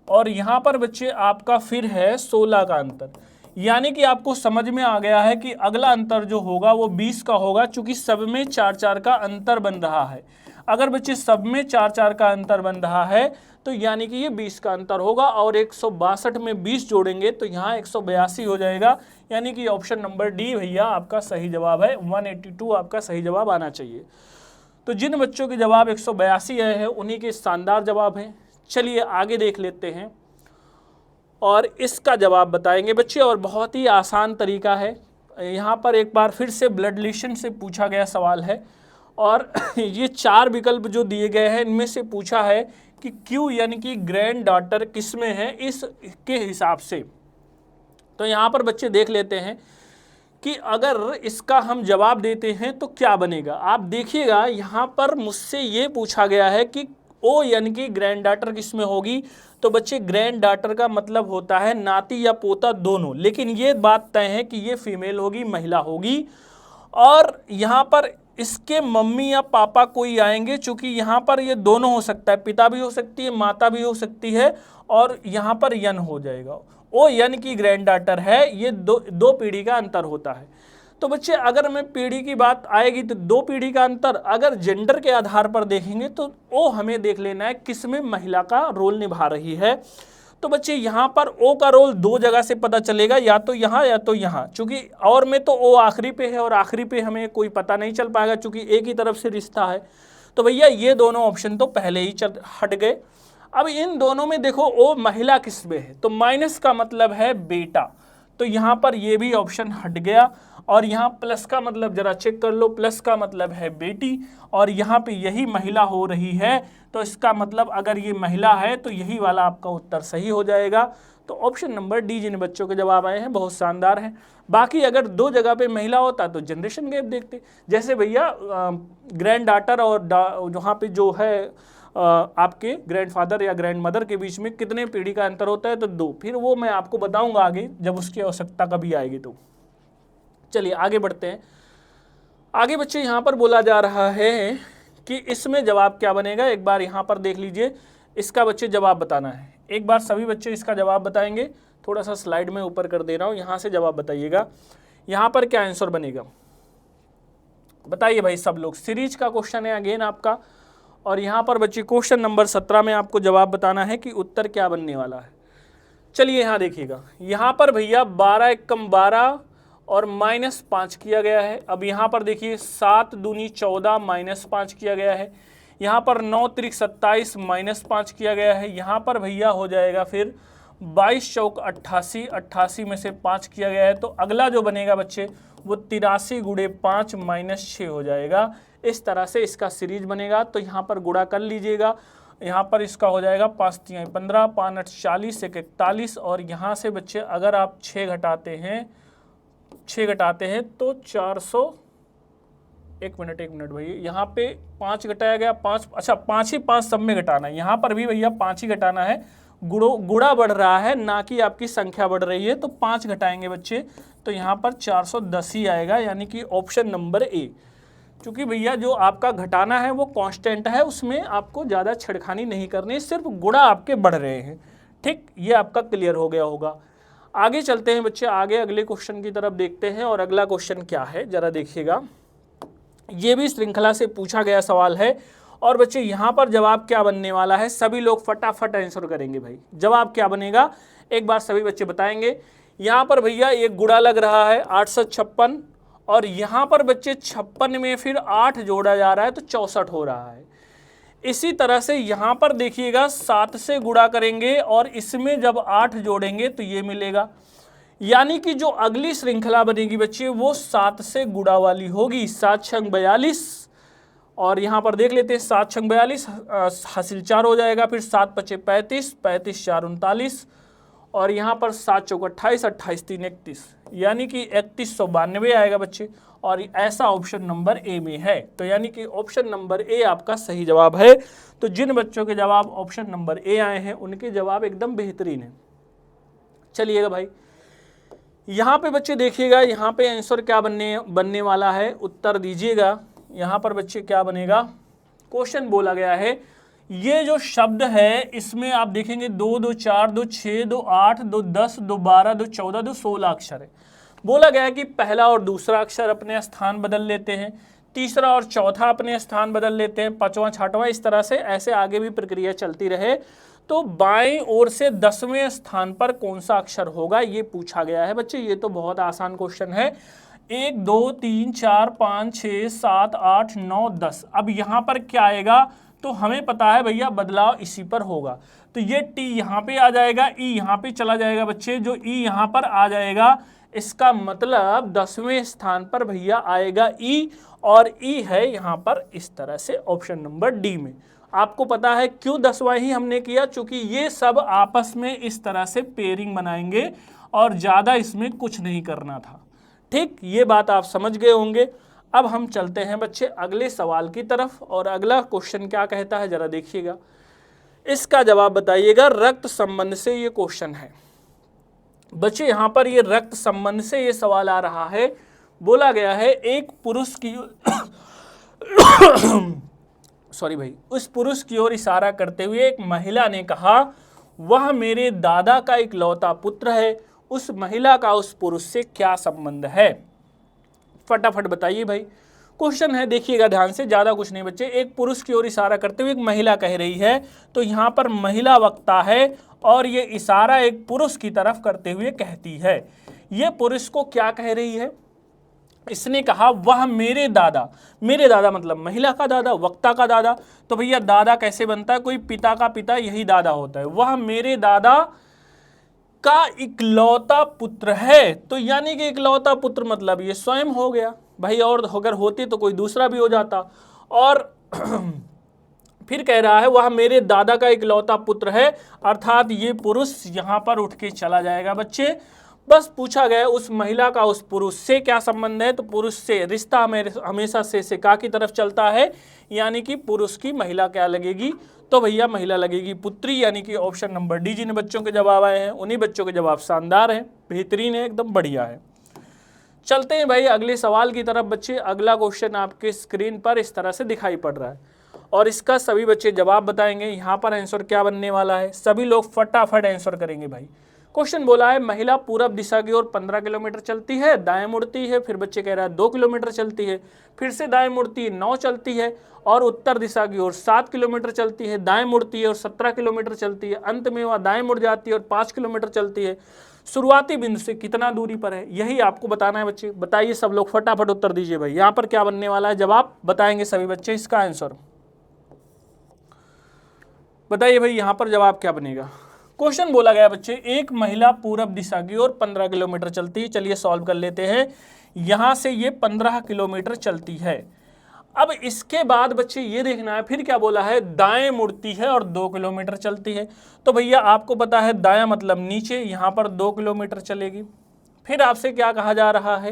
और यहाँ पर बच्चे आपका फिर है 16 का अंतर। यानी कि आपको समझ में आ गया है कि अगला अंतर जो होगा वो 20 का होगा, चूंकि सब में 4-4 का अंतर बन रहा है। अगर बच्चे सब में 4-4 का अंतर बन रहा है तो यानी कि ये 20 का अंतर होगा, और 162 में 20 जोड़ेंगे तो यहाँ 182 हो जाएगा। यानी कि ऑप्शन नंबर डी भैया आपका सही जवाब है, 182 आपका सही जवाब आना चाहिए। तो जिन बच्चों के जवाब 182 आए हैं उन्हीं के शानदार जवाब हैं। चलिए आगे देख लेते हैं और इसका जवाब बताएंगे बच्चे, और बहुत ही आसान तरीका है। यहाँ पर एक बार फिर से ब्लड रिलेशन से पूछा गया सवाल है, और ये 4 विकल्प जो दिए गए हैं इनमें से पूछा है कि क्यू यानी कि ग्रैंड डॉटर किस में है इसके हिसाब से। तो यहाँ पर बच्चे देख लेते हैं कि अगर इसका हम जवाब देते हैं तो क्या बनेगा। आप देखिएगा यहाँ पर मुझसे ये पूछा गया है कि ओ यानी कि ग्रैंड डॉटर किस में होगी। तो बच्चे ग्रैंड डॉटर का मतलब होता है नाती या पोता दोनों, लेकिन ये बात तय है कि ये फीमेल होगी, महिला होगी। और यहाँ पर इसके मम्मी या पापा कोई आएंगे, चूंकि यहाँ पर ये दोनों हो सकता है, पिता भी हो सकती है, माता भी हो सकती है, और यहाँ पर यन हो जाएगा। ओ यानी कि ग्रैंड डॉटर है, ये दो पीढ़ी का अंतर होता है। तो बच्चे अगर मैं पीढ़ी की बात आएगी तो 2 पीढ़ी का अंतर, अगर जेंडर के आधार पर देखेंगे तो ओ हमें देख लेना है किसमें महिला का रोल निभा रही है। तो बच्चे यहाँ पर ओ का रोल 2 जगह से पता चलेगा, या तो यहाँ या तो यहाँ, चूंकि और में तो ओ आखिरी पे है और आखिरी पे हमें कोई पता नहीं चल पाएगा चूंकि एक ही तरफ से रिश्ता है। तो भैया ये दोनों ऑप्शन तो पहले ही हट गए। अब इन दोनों में देखो ओ महिला किस में है, तो माइनस का मतलब है बेटा, तो यहाँ पर ये भी ऑप्शन हट गया। और यहाँ प्लस का मतलब जरा चेक कर लो, प्लस का मतलब है बेटी, और यहाँ पे यही महिला हो रही है, तो इसका मतलब अगर ये महिला है तो यही वाला आपका उत्तर सही हो जाएगा। तो ऑप्शन नंबर डी जिन बच्चों के जवाब आए हैं बहुत शानदार हैं। बाकी अगर 2 जगह पे महिला होता तो जनरेशन गैप देखते, जैसे भैया ग्रैंड डॉटर और जहाँ पे जो है आपके ग्रैंडफादर या ग्रैंड मदर के बीच में कितने पीढ़ी का अंतर होता है, तो 2। फिर वो मैं आपको बताऊंगा आगे जब उसकी आवश्यकता कभी आएगी। तो चलिए आगे बढ़ते हैं। आगे बच्चे यहाँ पर बोला जा रहा है कि इसमें जवाब क्या बनेगा, एक बार यहाँ पर देख लीजिए। इसका बच्चे जवाब बताना है, एक बार सभी बच्चे इसका जवाब बताएंगे। थोड़ा सा स्लाइड में ऊपर कर दे रहा हूँ, यहाँ से जवाब बताइएगा। यहाँ पर क्या आंसर बनेगा बताइए भाई सब लोग। सीरीज का क्वेश्चन है अगेन आपका, और यहाँ पर बच्चे क्वेश्चन नंबर 17 में आपको जवाब बताना है कि उत्तर क्या बनने वाला है। चलिए यहाँ देखिएगा, यहाँ पर भैया 12 एकम 12 और -5 किया गया है। अब यहाँ पर देखिए 7 दूनी 14 -5 किया गया है। यहाँ पर 9 त्रिक 27 -5 किया गया है। यहाँ पर भैया हो जाएगा फिर 22 चौक 88, 88 में से 5 किया गया है। तो अगला जो बनेगा बच्चे वो 83 गुणे 5 -6 हो जाएगा। इस तरह से इसका सीरीज बनेगा। तो यहाँ पर गुणा कर लीजिएगा, यहाँ पर इसका हो जाएगा 5 3 15, 5 8 40, 1 41, और यहाँ से बच्चे अगर आप 6 घटाते हैं तो 400। एक मिनट भैया, यहाँ पे 5 घटाया गया, 5, अच्छा 5 ही 5 सब में घटाना है। यहाँ पर भी भैया 5 ही घटाना है, गुणा बढ़ रहा है ना कि आपकी संख्या बढ़ रही है। तो 5 घटाएंगे बच्चे तो यहाँ पर 410 ही आएगा, यानी कि ऑप्शन नंबर ए। क्योंकि भैया जो आपका घटाना है वो कांस्टेंट है, उसमें आपको ज़्यादा छेड़खानी नहीं करनी, सिर्फ गुणा आपके बढ़ रहे हैं। ठीक, ये आपका क्लियर हो गया होगा। आगे चलते हैं बच्चे, आगे अगले क्वेश्चन की तरफ देखते हैं। और अगला क्वेश्चन क्या है जरा देखिएगा, ये भी श्रृंखला से पूछा गया सवाल है। और बच्चे यहाँ पर जवाब क्या बनने वाला है, सभी लोग फटाफट आंसर करेंगे भाई। जवाब क्या बनेगा एक बार सभी बच्चे बताएंगे। यहाँ पर भैया एक गुणा लग रहा है 856, और यहाँ पर बच्चे 56 में फिर 8 जोड़ा जा रहा है तो 64 हो रहा है। इसी तरह से यहाँ पर देखिएगा 7 से गुणा करेंगे और इसमें जब 8 जोड़ेंगे तो ये मिलेगा, यानी कि जो अगली श्रृंखला बनेगी बच्चे वो 7 से गुणा वाली होगी। 7 छंग 42, और यहाँ पर देख लेते हैं 7 छंग 42 हासिल 4 हो जाएगा, फिर 7 पचे 35, 35 4 39, और यहाँ पर 7 चौक 28, 28 3 31, यानी कि 3192 आएगा बच्चे। और ऐसा ऑप्शन नंबर ए में है, तो यानी कि ऑप्शन नंबर ए आपका सही जवाब है। तो जिन बच्चों के जवाब ऑप्शन नंबर ए आए हैं उनके जवाब एकदम बेहतरीन है। चलिएगा भाई, यहाँ पे बच्चे देखिएगा, यहाँ पे आंसर क्या बनने वाला है, उत्तर दीजिएगा। यहाँ पर बच्चे क्या बनेगा, क्वेश्चन बोला गया है ये जो शब्द है इसमें आप देखेंगे 2 2 4 2 6 2 8 2 10 2 12 2 14 2 16 अक्षर है। बोला गया है कि पहला और दूसरा अक्षर अपने स्थान बदल लेते हैं, तीसरा और चौथा अपने स्थान बदल लेते हैं, पांचवा छठवां, इस तरह से ऐसे आगे भी प्रक्रिया चलती रहे। तो बाएं ओर से 10वें स्थान पर कौन सा अक्षर होगा ये पूछा गया है बच्चे। ये तो बहुत आसान क्वेश्चन है। 1 2 3 4 5 6 7 8 9 10। अब यहाँ पर क्या आएगा तो हमें पता है भैया बदलाव इसी पर होगा। तो ये टी यहाँ पे आ जाएगा, ई यहाँ पे चला जाएगा बच्चे, जो ई यहाँ पर आ जाएगा इसका मतलब 10वें स्थान पर भैया आएगा ई, और ई है यहाँ पर इस तरह से ऑप्शन नंबर डी में। आपको पता है क्यों 10वां ही हमने किया, चूंकि ये सब आपस में इस तरह से पेयरिंग बनाएंगे और ज़्यादा इसमें कुछ नहीं करना था। ठीक, ये बात आप समझ गए होंगे। अब हम चलते हैं बच्चे अगले सवाल की तरफ, और अगला क्वेश्चन क्या कहता है जरा देखिएगा, इसका जवाब बताइएगा। रक्त संबंध से ये क्वेश्चन है बच्चे, यहां पर ये रक्त संबंध से ये सवाल आ रहा है। बोला गया है एक पुरुष की सॉरी भाई, उस पुरुष की ओर इशारा करते हुए एक महिला ने कहा, वह मेरे दादा का इकलौता पुत्र है। उस महिला का उस पुरुष से क्या संबंध है? फटाफट बताइए भाई। क्वेश्चन है, देखिएगा ध्यान से, ज्यादा कुछ नहीं बच्चे। एक पुरुष की ओर इशारा करते हुए एक महिला कह रही है, तो यहां पर महिला वक्ता है और ये इशारा एक पुरुष की तरफ करते हुए कहती है। ये पुरुष को क्या कह रही है? इसने कहा वह मेरे दादा मतलब महिला का दादा, वक्ता का दादा। तो भैया दादा कैसे बनता है? कोई पिता का पिता, यही दादा होता है। वह मेरे दादा का इकलौता पुत्र है, तो यानी कि इकलौता पुत्र मतलब ये स्वयं हो गया भाई, और अगर होती तो कोई दूसरा भी हो जाता। और फिर कह रहा है वह मेरे दादा का इकलौता पुत्र है, अर्थात ये पुरुष यहां पर उठ के चला जाएगा बच्चे। बस पूछा गया उस महिला का उस पुरुष से क्या संबंध है, तो पुरुष से रिश्ता हमेशा से का की तरफ चलता है, यानी कि पुरुष की महिला क्या लगेगी, तो भैया महिला लगेगी पुत्री, यानी कि ऑप्शन नंबर डी। जिन बच्चों के जवाब आए हैं उन्हीं बच्चों के जवाब शानदार हैं, बेहतरीन है, एकदम बढ़िया है। चलते हैं भाई अगले सवाल की तरफ बच्चे। अगला क्वेश्चन आपके स्क्रीन पर इस तरह से दिखाई पड़ रहा है और इसका सभी बच्चे जवाब बताएंगे। यहाँ पर आंसर क्या बनने वाला है, सभी लोग फटाफट आंसर करेंगे भाई। क्वेश्चन बोला है महिला पूरब दिशा की ओर 15 किलोमीटर चलती है, दाएं मुड़ती है, फिर बच्चे कह रहा है 2 किलोमीटर चलती है, फिर से दाएं मुड़ती है 9 चलती है, और उत्तर दिशा की ओर 7 किलोमीटर चलती है, दाएं मुड़ती है और 17 किलोमीटर चलती है, अंत में वह दाएं मुड़ जाती है और 5 किलोमीटर चलती है। शुरुआती बिंदु से कितना दूरी पर है, यही आपको बताना है बच्चे। बताइए सब लोग फटाफट उत्तर दीजिए भाई। यहाँ पर क्या बनने वाला है, जवाब बताएंगे सभी बच्चे, इसका आंसर बताइए भाई। यहाँ पर जवाब क्या बनेगा? क्वेश्चन बोला गया बच्चे एक महिला पूरब दिशा की ओर 15 किलोमीटर चलती है। चलिए सॉल्व कर लेते हैं। यहां से ये 15 किलोमीटर चलती है। अब इसके बाद बच्चे ये देखना है फिर क्या बोला है, दाएं मुड़ती है और 2 किलोमीटर चलती है। तो भैया आपको पता है दायां मतलब नीचे, यहां पर 2 किलोमीटर चलेगी। फिर आपसे क्या कहा जा रहा है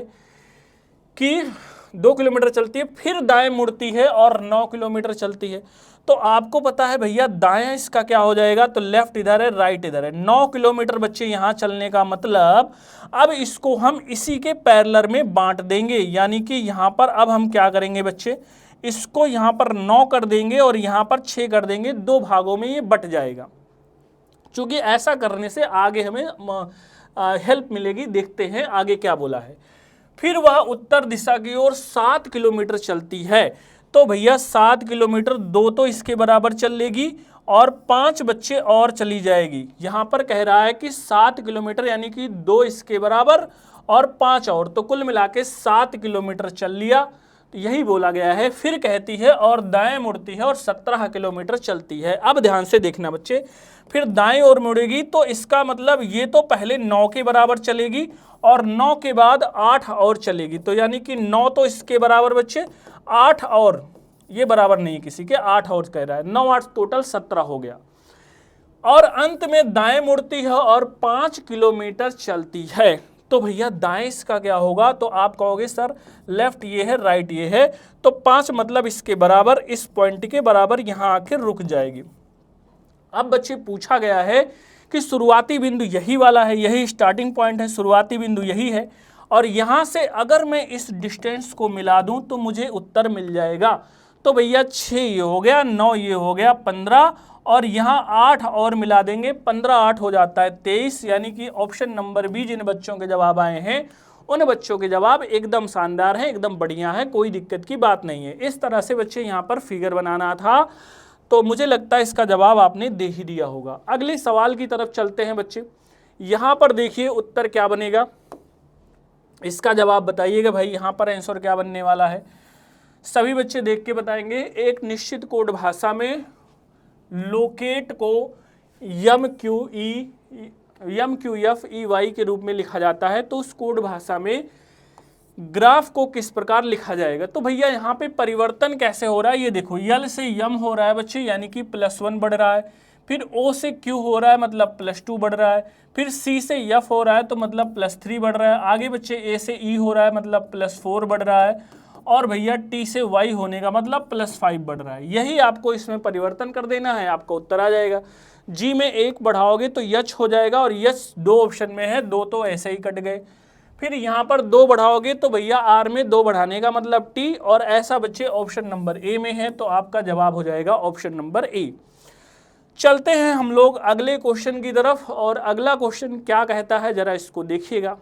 कि 2 किलोमीटर चलती है, फिर दाएं मुड़ती है और 9 किलोमीटर चलती है। तो आपको पता है भैया दाएं इसका क्या हो जाएगा, तो लेफ्ट इधर है, राइट इधर है। 9 किलोमीटर बच्चे यहां चलने का मतलब, अब इसको हम इसी के पैरेलल में बांट देंगे, यानी कि यहां पर अब हम क्या करेंगे बच्चे, इसको यहां पर 9 कर देंगे और यहां पर 6 कर देंगे, 2 भागों में ये बट जाएगा। क्योंकि ऐसा करने से आगे हमें हेल्प मिलेगी। देखते हैं आगे क्या बोला है। फिर वह उत्तर दिशा की ओर 7 किलोमीटर चलती है। तो भैया 7 किलोमीटर 2 तो इसके बराबर चलेगी और 5 बच्चे और चली जाएगी। यहां पर कह रहा है कि 7 किलोमीटर यानी कि 2 इसके बराबर और 5 और, तो कुल मिला के 7 किलोमीटर चल लिया। तो यही बोला गया है। फिर कहती है और दाएं मुड़ती है और 17 किलोमीटर चलती है। अब ध्यान से देखना बच्चे, फिर दाएं ओर मुड़ेगी तो इसका मतलब ये तो पहले 9 के बराबर चलेगी और 9 के बाद 8 और चलेगी। तो यानी कि 9 तो इसके बराबर बच्चे, 8 और, ये बराबर नहीं किसी के, 8 और कह रहा है, 9 8 टोटल 17 हो गया। और अंत में दाएं मुड़ती है और 5 किलोमीटर चलती है। तो भैया दाएं इसका क्या होगा, तो आप कहोगे सर लेफ्ट ये है, राइट ये है, तो 5 मतलब इसके बराबर, इस पॉइंट के बराबर यहां आके रुक जाएगी। अब बच्चे पूछा गया है कि शुरुआती बिंदु यही वाला है, यही स्टार्टिंग पॉइंट है, शुरुआती बिंदु यही है, और यहां से अगर मैं इस डिस्टेंस को मिला दूं तो मुझे उत्तर मिल जाएगा। तो भैया 6 ये हो गया, 9 ये हो गया, 15, और यहाँ 8 और मिला देंगे, 15 8 हो जाता है 23। यानी कि ऑप्शन नंबर बी जिन बच्चों के जवाब आए हैं उन बच्चों के जवाब एकदम शानदार है, एकदम बढ़िया है, कोई दिक्कत की बात नहीं है। इस तरह से बच्चे यहाँ पर फिगर बनाना था। तो मुझे लगता है इसका जवाब आपने दे ही दिया होगा। अगले सवाल की तरफ चलते हैं बच्चे। यहाँ पर देखिए उत्तर क्या बनेगा, इसका जवाब बताइएगा भाई। यहाँ पर आंसर क्या बनने वाला है, सभी बच्चे देख के बताएंगे। एक निश्चित कोड भाषा में लोकेट को MQEF EY के रूप में लिखा जाता है। तो उस कोड भाषा में ग्राफ को किस प्रकार लिखा जाएगा। तो भैया यहाँ पे परिवर्तन कैसे हो रहा है ये देखो, यल से यम हो रहा है बच्चे यानी कि +1 बढ़ रहा है, फिर ओ से क्यू हो रहा है मतलब +2 बढ़ रहा है, फिर सी से एफ हो रहा है तो मतलब +3 बढ़ रहा है, आगे बच्चे ए से ई हो रहा है मतलब +4 बढ़ रहा है, और भैया टी से वाई होने का मतलब +5 बढ़ रहा है। यही आपको इसमें परिवर्तन कर देना है, आपका उत्तर आ जाएगा। जी में 1 बढ़ाओगे तो यच हो जाएगा, और यच 2 ऑप्शन में है, 2 तो ऐसे ही कट गए। फिर यहाँ पर 2 बढ़ाओगे तो भैया आर में 2 बढ़ाने का मतलब टी, और ऐसा बच्चे ऑप्शन नंबर ए में है, तो आपका जवाब हो जाएगा ऑप्शन नंबर ए। चलते हैं हम लोग अगले क्वेश्चन की तरफ, और अगला क्वेश्चन क्या कहता है जरा इसको देखिएगा।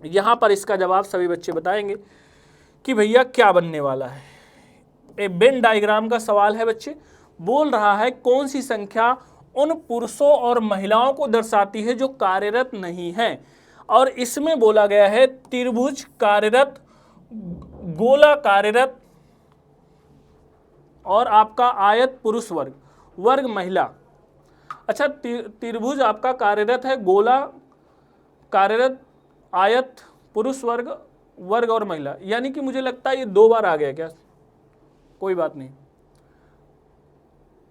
यहाँ पर इसका जवाब सभी बच्चे बताएंगे कि भैया क्या बनने वाला है। ए वेन डायग्राम का सवाल है बच्चे, बोल रहा है कौन सी संख्या उन पुरुषों और महिलाओं को दर्शाती है जो कार्यरत नहीं है, और इसमें बोला गया है त्रिभुज कार्यरत, गोला कार्यरत, और आपका आयत पुरुष वर्ग, वर्ग महिला। अच्छा, त्रिभुज आपका कार्यरत है, गोला कार्यरत, आयत पुरुष वर्ग, वर्ग और महिला, यानी कि मुझे लगता है ये 2 बार आ गया क्या, कोई बात नहीं।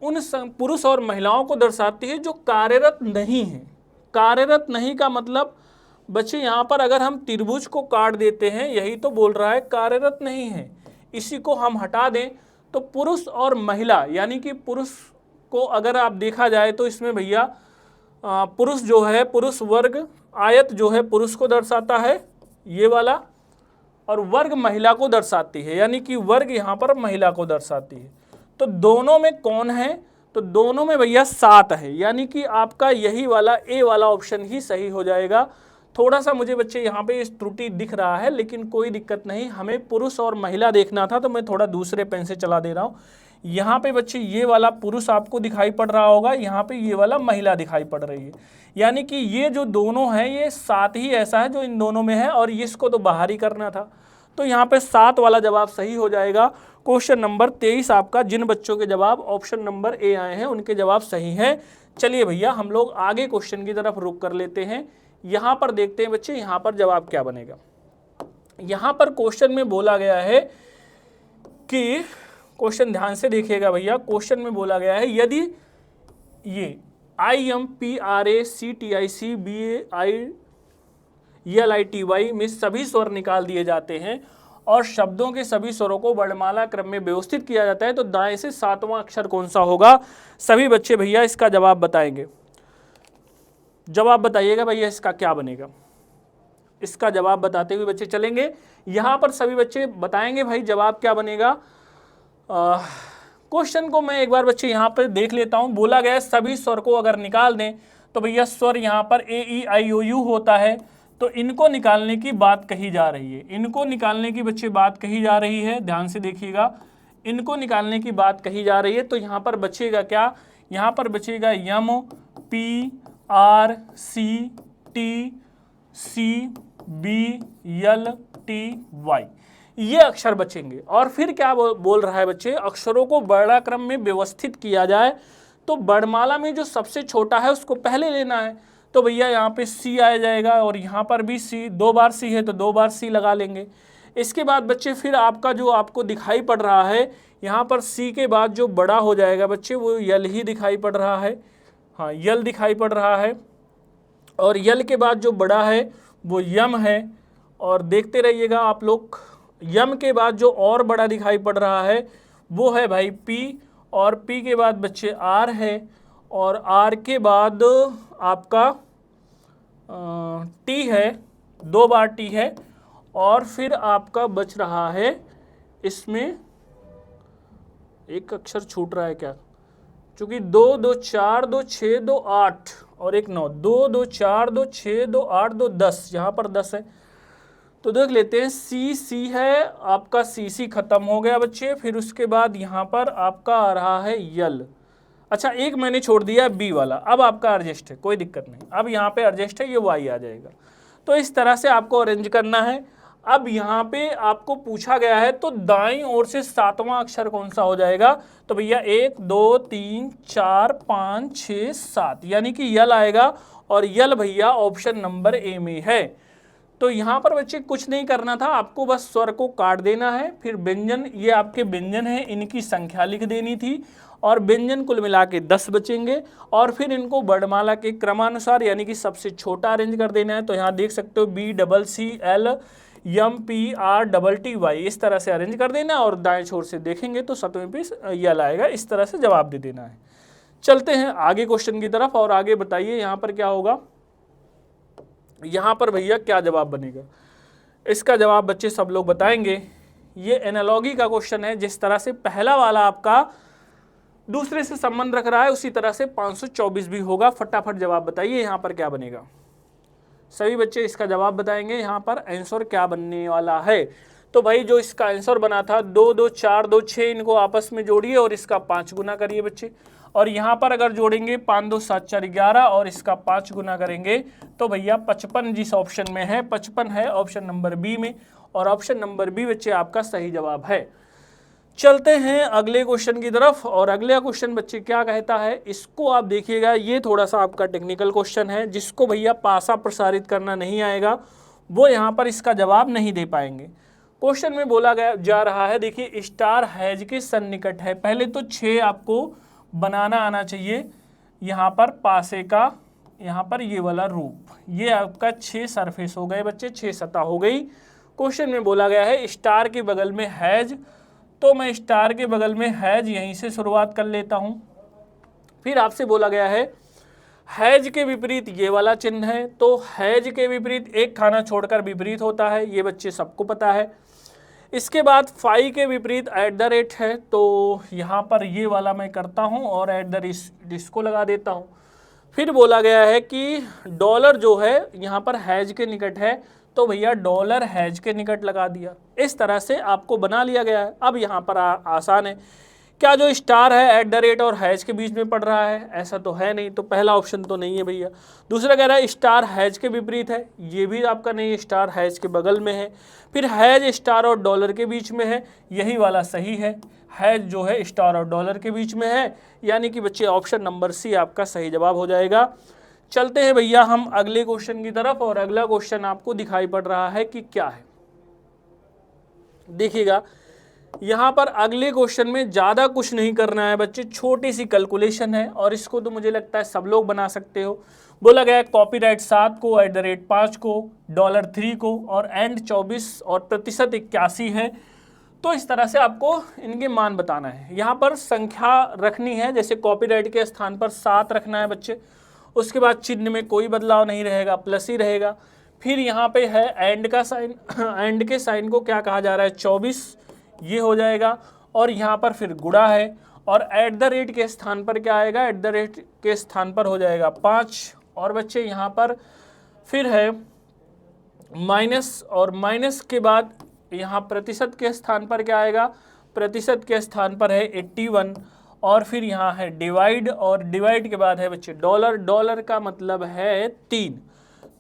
उन पुरुष और महिलाओं को दर्शाती है जो कार्यरत नहीं है। कार्यरत नहीं का मतलब बच्चे यहाँ पर अगर हम त्रिभुज को काट देते हैं, यही तो बोल रहा है कार्यरत नहीं है, इसी को हम हटा दें तो पुरुष और महिला, यानी कि पुरुष को अगर आप देखा जाए तो इसमें भैया पुरुष जो है पुरुष वर्ग, आयत जो है पुरुष को दर्शाता है ये वाला, और वर्ग महिला को दर्शाती है, यानी कि वर्ग यहाँ पर महिला को दर्शाती है। तो दोनों में कौन है, तो दोनों में भैया 7 है, यानी कि आपका यही वाला ए वाला ऑप्शन ही सही हो जाएगा। थोड़ा सा मुझे बच्चे यहाँ पे इस त्रुटि दिख रहा है, लेकिन कोई दिक्कत नहीं, हमें पुरुष और महिला देखना था तो मैं थोड़ा दूसरे पेन से चला दे रहा हूँ। यहाँ पे बच्चे ये वाला पुरुष आपको दिखाई पड़ रहा होगा, यहाँ पे ये वाला महिला दिखाई पड़ रही है, यानी कि ये जो दोनों हैं ये 7 ही ऐसा है जो इन दोनों में है, और इसको तो बाहर ही करना था, तो यहाँ पे 7 वाला जवाब सही हो जाएगा। क्वेश्चन नंबर 23 आपका, जिन बच्चों के जवाब ऑप्शन नंबर ए आए हैं उनके जवाब सही हैं। चलिए भैया हम लोग आगे क्वेश्चन की तरफ रुक कर लेते हैं। यहाँ पर देखते हैं बच्चे यहाँ पर जवाब क्या बनेगा। यहाँ पर क्वेश्चन में बोला गया है कि, क्वेश्चन ध्यान से देखिएगा भैया, क्वेश्चन में बोला गया है यदि ये IMPRACTICBAILITY में सभी स्वर निकाल दिए जाते हैं और शब्दों के सभी स्वरों को वर्णमाला क्रम में व्यवस्थित किया जाता है, तो दाएं से 7वां अक्षर कौन सा होगा। सभी बच्चे भैया इसका जवाब बताएंगे। जवाब बताइएगा भैया इसका क्या बनेगा। इसका जवाब बताते हुए बच्चे चलेंगे, यहाँ पर सभी बच्चे बताएंगे भाई जवाब क्या बनेगा। क्वेश्चन को मैं एक बार बच्चे यहाँ पर देख लेता हूँ। बोला गया सभी स्वर को अगर निकाल दें तो भैया स्वर यहाँ पर AEIOU होता है, तो इनको निकालने की बात कही जा रही है। इनको निकालने की बच्चे बात कही जा रही है, ध्यान से देखिएगा, इनको निकालने की बात कही जा रही है। तो यहाँ पर बचेगा क्या, यहाँ पर बचेगा यम, P R C T C B L T Y, ये अक्षर बचेंगे। और फिर क्या बोल रहा है बच्चे, अक्षरों को वर्णाक्रम में व्यवस्थित किया जाए, तो वर्णमाला में जो सबसे छोटा है उसको पहले लेना है, तो भैया यहाँ पे C आ जाएगा, और यहाँ पर भी C, 2 बार C है तो 2 बार C लगा लेंगे। इसके बाद बच्चे फिर आपका जो आपको दिखाई पड़ रहा है, यहाँ पर C के बाद जो बड़ा हो जाएगा बच्चे वो यल ही दिखाई पड़ रहा है, हाँ यल दिखाई पड़ रहा है, और यल के बाद जो बड़ा है वो यम है, और देखते रहिएगा आप लोग। यम के बाद जो और बड़ा दिखाई पड़ रहा है वो है भाई P, और P के बाद बच्चे R है, और R के बाद आपका T है, 2 बार T है, और फिर आपका बच रहा है इसमें एक अक्षर छूट रहा है क्या, चूँकि 2 2 4 2 6 2 8 और एक 9, 2 2 4 2 6 2 8 2 10, यहाँ पर 10 है, तो देख लेते हैं। C है आपका, C खत्म हो गया बच्चे। फिर उसके बाद यहाँ पर आपका आ रहा है यल। अच्छा एक मैंने छोड़ दिया B वाला, अब आपका एडजस्ट है, कोई दिक्कत नहीं, अब यहाँ पे एडजस्ट है, ये Y आ जाएगा। तो इस तरह से आपको अरेंज करना है। अब यहाँ पे आपको पूछा गया है तो दाईं ओर से 7वां अक्षर कौन सा हो जाएगा, तो भैया 1 2 3 4 5 6 7, यानी कि यल आएगा, और यल भैया ऑप्शन नंबर ए में है। तो यहाँ पर बच्चे कुछ नहीं करना था, आपको बस स्वर को काट देना है, फिर व्यंजन, ये आपके व्यंजन है, इनकी संख्या लिख देनी थी और व्यंजन कुल मिला के 10 बचेंगे और फिर इनको वर्णमाला के क्रमानुसार यानी कि सबसे छोटा अरेंज कर देना है। तो यहाँ देख सकते हो BCCLMPRTTY इस तरह से अरेंज कर देना और दाएं छोर से देखेंगे तो 7वें पे यल आएगा, इस तरह से जवाब दे देना है। चलते हैं आगे क्वेश्चन की तरफ और आगे बताइए यहाँ पर क्या होगा। यहाँ पर भैया क्या जवाब बनेगा, इसका जवाब बच्चे सब लोग बताएंगे। ये एनालॉगी का क्वेश्चन है, जिस तरह से पहला वाला आपका दूसरे से संबंध रख रहा है उसी तरह से 524 भी होगा। फटाफट जवाब बताइए यहाँ पर क्या बनेगा, सभी बच्चे इसका जवाब बताएंगे। यहाँ पर आंसर क्या बनने वाला है, तो भाई जो इसका आंसर बना था 2 2 4 2 6, इनको आपस में जोड़िए और इसका 5 गुना करिए बच्चे। और यहाँ पर अगर जोड़ेंगे 5 2 7 4 11 और इसका 5 गुना करेंगे तो भैया 55 जिस ऑप्शन में है 55 है ऑप्शन नंबर बी में, और ऑप्शन नंबर बी बच्चे आपका सही जवाब है। चलते हैं अगले क्वेश्चन की तरफ और अगला क्वेश्चन बच्चे क्या कहता है, इसको आप देखिएगा। ये थोड़ा सा आपका टेक्निकल क्वेश्चन है, जिसको भैया पासा प्रसारित करना नहीं आएगा वो यहाँ पर इसका जवाब नहीं दे पाएंगे। क्वेश्चन में बोला गया जा रहा है, देखिए स्टार हैज के सन्निकट है। पहले तो 6 आपको बनाना आना चाहिए, यहाँ पर पासे का यहाँ पर ये वाला रूप, ये आपका 6 सरफेस हो गए बच्चे, 6 सतह हो गई। क्वेश्चन में बोला गया है स्टार के बगल में हैज, तो मैं स्टार के बगल में हैज यहीं से शुरुआत कर लेता हूँ। फिर आपसे बोला गया है हैज के विपरीत ये वाला चिन्ह है, तो हैज के विपरीत एक खाना छोड़कर विपरीत होता है, ये बच्चे सबको पता है। इसके बाद फाई के विपरीत @ है, तो यहाँ पर ये वाला मैं करता हूँ और इसको लगा देता हूँ। फिर बोला गया है कि डॉलर जो है यहाँ पर हैज के निकट है, तो भैया डॉलर हैज के निकट लगा दिया। इस तरह से आपको बना लिया गया है। अब यहाँ पर आसान है, क्या जो स्टार है @ और हैज के बीच में पड़ रहा है, ऐसा तो है नहीं, तो पहला ऑप्शन तो नहीं है भैया। दूसरा कह रहा है स्टार हैज के विपरीत है, ये भी आपका नहीं है, स्टार हैज के बगल में है। फिर हैज स्टार और डॉलर के बीच में है, यही वाला सही है, हैज जो है स्टार और डॉलर के बीच में है, यानी कि बच्चे ऑप्शन नंबर सी आपका सही जवाब हो जाएगा। चलते हैं भैया हम अगले क्वेश्चन की तरफ और अगला क्वेश्चन आपको दिखाई पड़ रहा है कि क्या है। देखिएगा यहाँ पर अगले क्वेश्चन में ज़्यादा कुछ नहीं करना है बच्चे, छोटी सी कैलकुलेशन है और इसको तो मुझे लगता है सब लोग बना सकते हो। बोला गया है कॉपीराइट 7 को, @5 को, $3 को और एंड 24 और प्रतिशत 81 है। तो इस तरह से आपको इनके मान बताना है। यहाँ पर संख्या रखनी है, जैसे कॉपीराइट के स्थान पर 7 रखना है बच्चे, उसके बाद चिन्ह में कोई बदलाव नहीं रहेगा, प्लस ही रहेगा। फिर यहाँ पे है एंड का साइन, एंड के साइन को क्या कहा जा रहा है 24, ये हो जाएगा। और यहाँ पर फिर गुणा है और @ के स्थान पर क्या आएगा, @ के स्थान पर हो जाएगा 5। और बच्चे यहाँ पर फिर है माइनस, और माइनस के बाद यहाँ प्रतिशत के स्थान पर क्या आएगा, प्रतिशत के स्थान पर है 81। और फिर यहाँ है डिवाइड, और डिवाइड के बाद है बच्चे डॉलर, डॉलर का मतलब है 3।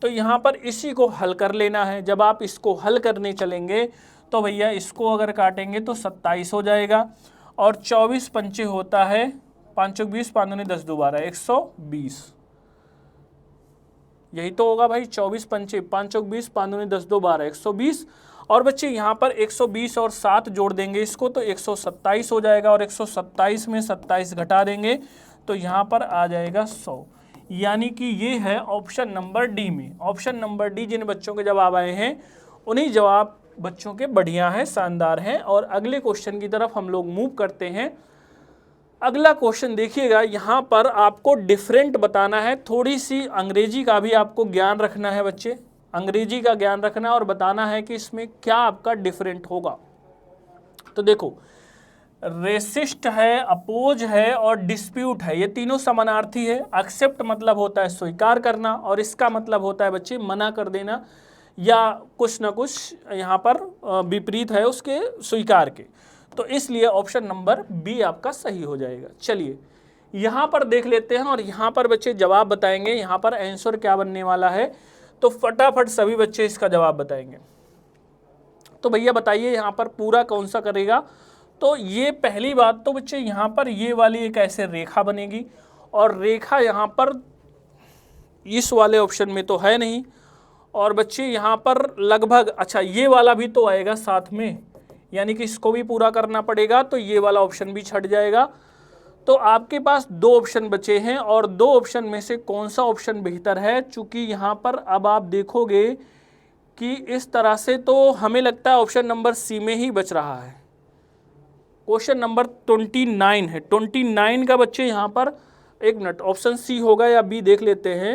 तो यहाँ पर इसी को हल कर लेना है। जब आप इसको हल करने चलेंगे तो भैया इसको अगर काटेंगे तो 27 हो जाएगा, और 24 पंचे होता है 5 चौक 20, 5 दूनी 10 दोबारा 120, यही तो होगा भाई। 24 पंचे 5 चौक 20, 5 दूनी 10 दोबारा 120। और बच्चे यहाँ पर 120 और 7 जोड़ देंगे इसको तो 127 हो जाएगा, और 127 में 27 घटा देंगे तो यहाँ पर आ जाएगा 100। यानी कि ये है ऑप्शन नंबर डी में। ऑप्शन नंबर डी जिन बच्चों के जवाब आए हैं उन्हीं जवाब बच्चों के बढ़िया हैं, शानदार हैं। और अगले क्वेश्चन की तरफ हम लोग मूव करते हैं। अगला क्वेश्चन देखिएगा, यहाँ पर आपको डिफरेंट बताना है, थोड़ी सी अंग्रेजी का भी आपको ज्ञान रखना है बच्चे, अंग्रेजी का ज्ञान रखना है और बताना है कि इसमें क्या आपका डिफरेंट होगा। तो देखो, रेसिस्ट है, अपोज है और डिस्प्यूट है, ये तीनों समानार्थी है। एक्सेप्ट मतलब होता है स्वीकार करना, और इसका मतलब होता है बच्चे मना कर देना या कुछ ना कुछ यहाँ पर विपरीत है उसके स्वीकार के। तो इसलिए ऑप्शन नंबर बी आपका सही हो जाएगा। चलिए यहाँ पर देख लेते हैं और यहाँ पर बच्चे जवाब बताएंगे, यहाँ पर आंसर क्या बनने वाला है। तो फटाफट सभी बच्चे इसका जवाब बताएंगे। तो भैया बताइए यहाँ पर पूरा कौन सा करेगा। तो ये पहली बात तो बच्चे यहाँ पर ये वाली एक ऐसे रेखा बनेगी, और रेखा यहाँ पर इस वाले ऑप्शन में तो है नहीं, और बच्चे यहाँ पर लगभग, अच्छा ये वाला भी तो आएगा साथ में, यानी कि इसको भी पूरा करना पड़ेगा, तो ये वाला ऑप्शन भी छट जाएगा। तो आपके पास दो ऑप्शन बचे हैं और दो ऑप्शन में से कौन सा ऑप्शन बेहतर है, चूंकि यहाँ पर अब आप देखोगे कि इस तरह से तो हमें लगता है ऑप्शन नंबर सी में ही बच रहा है। क्वेश्चन नंबर 29 है, 29 का बच्चे यहाँ पर, एक मिनट, ऑप्शन सी होगा या बी देख लेते हैं।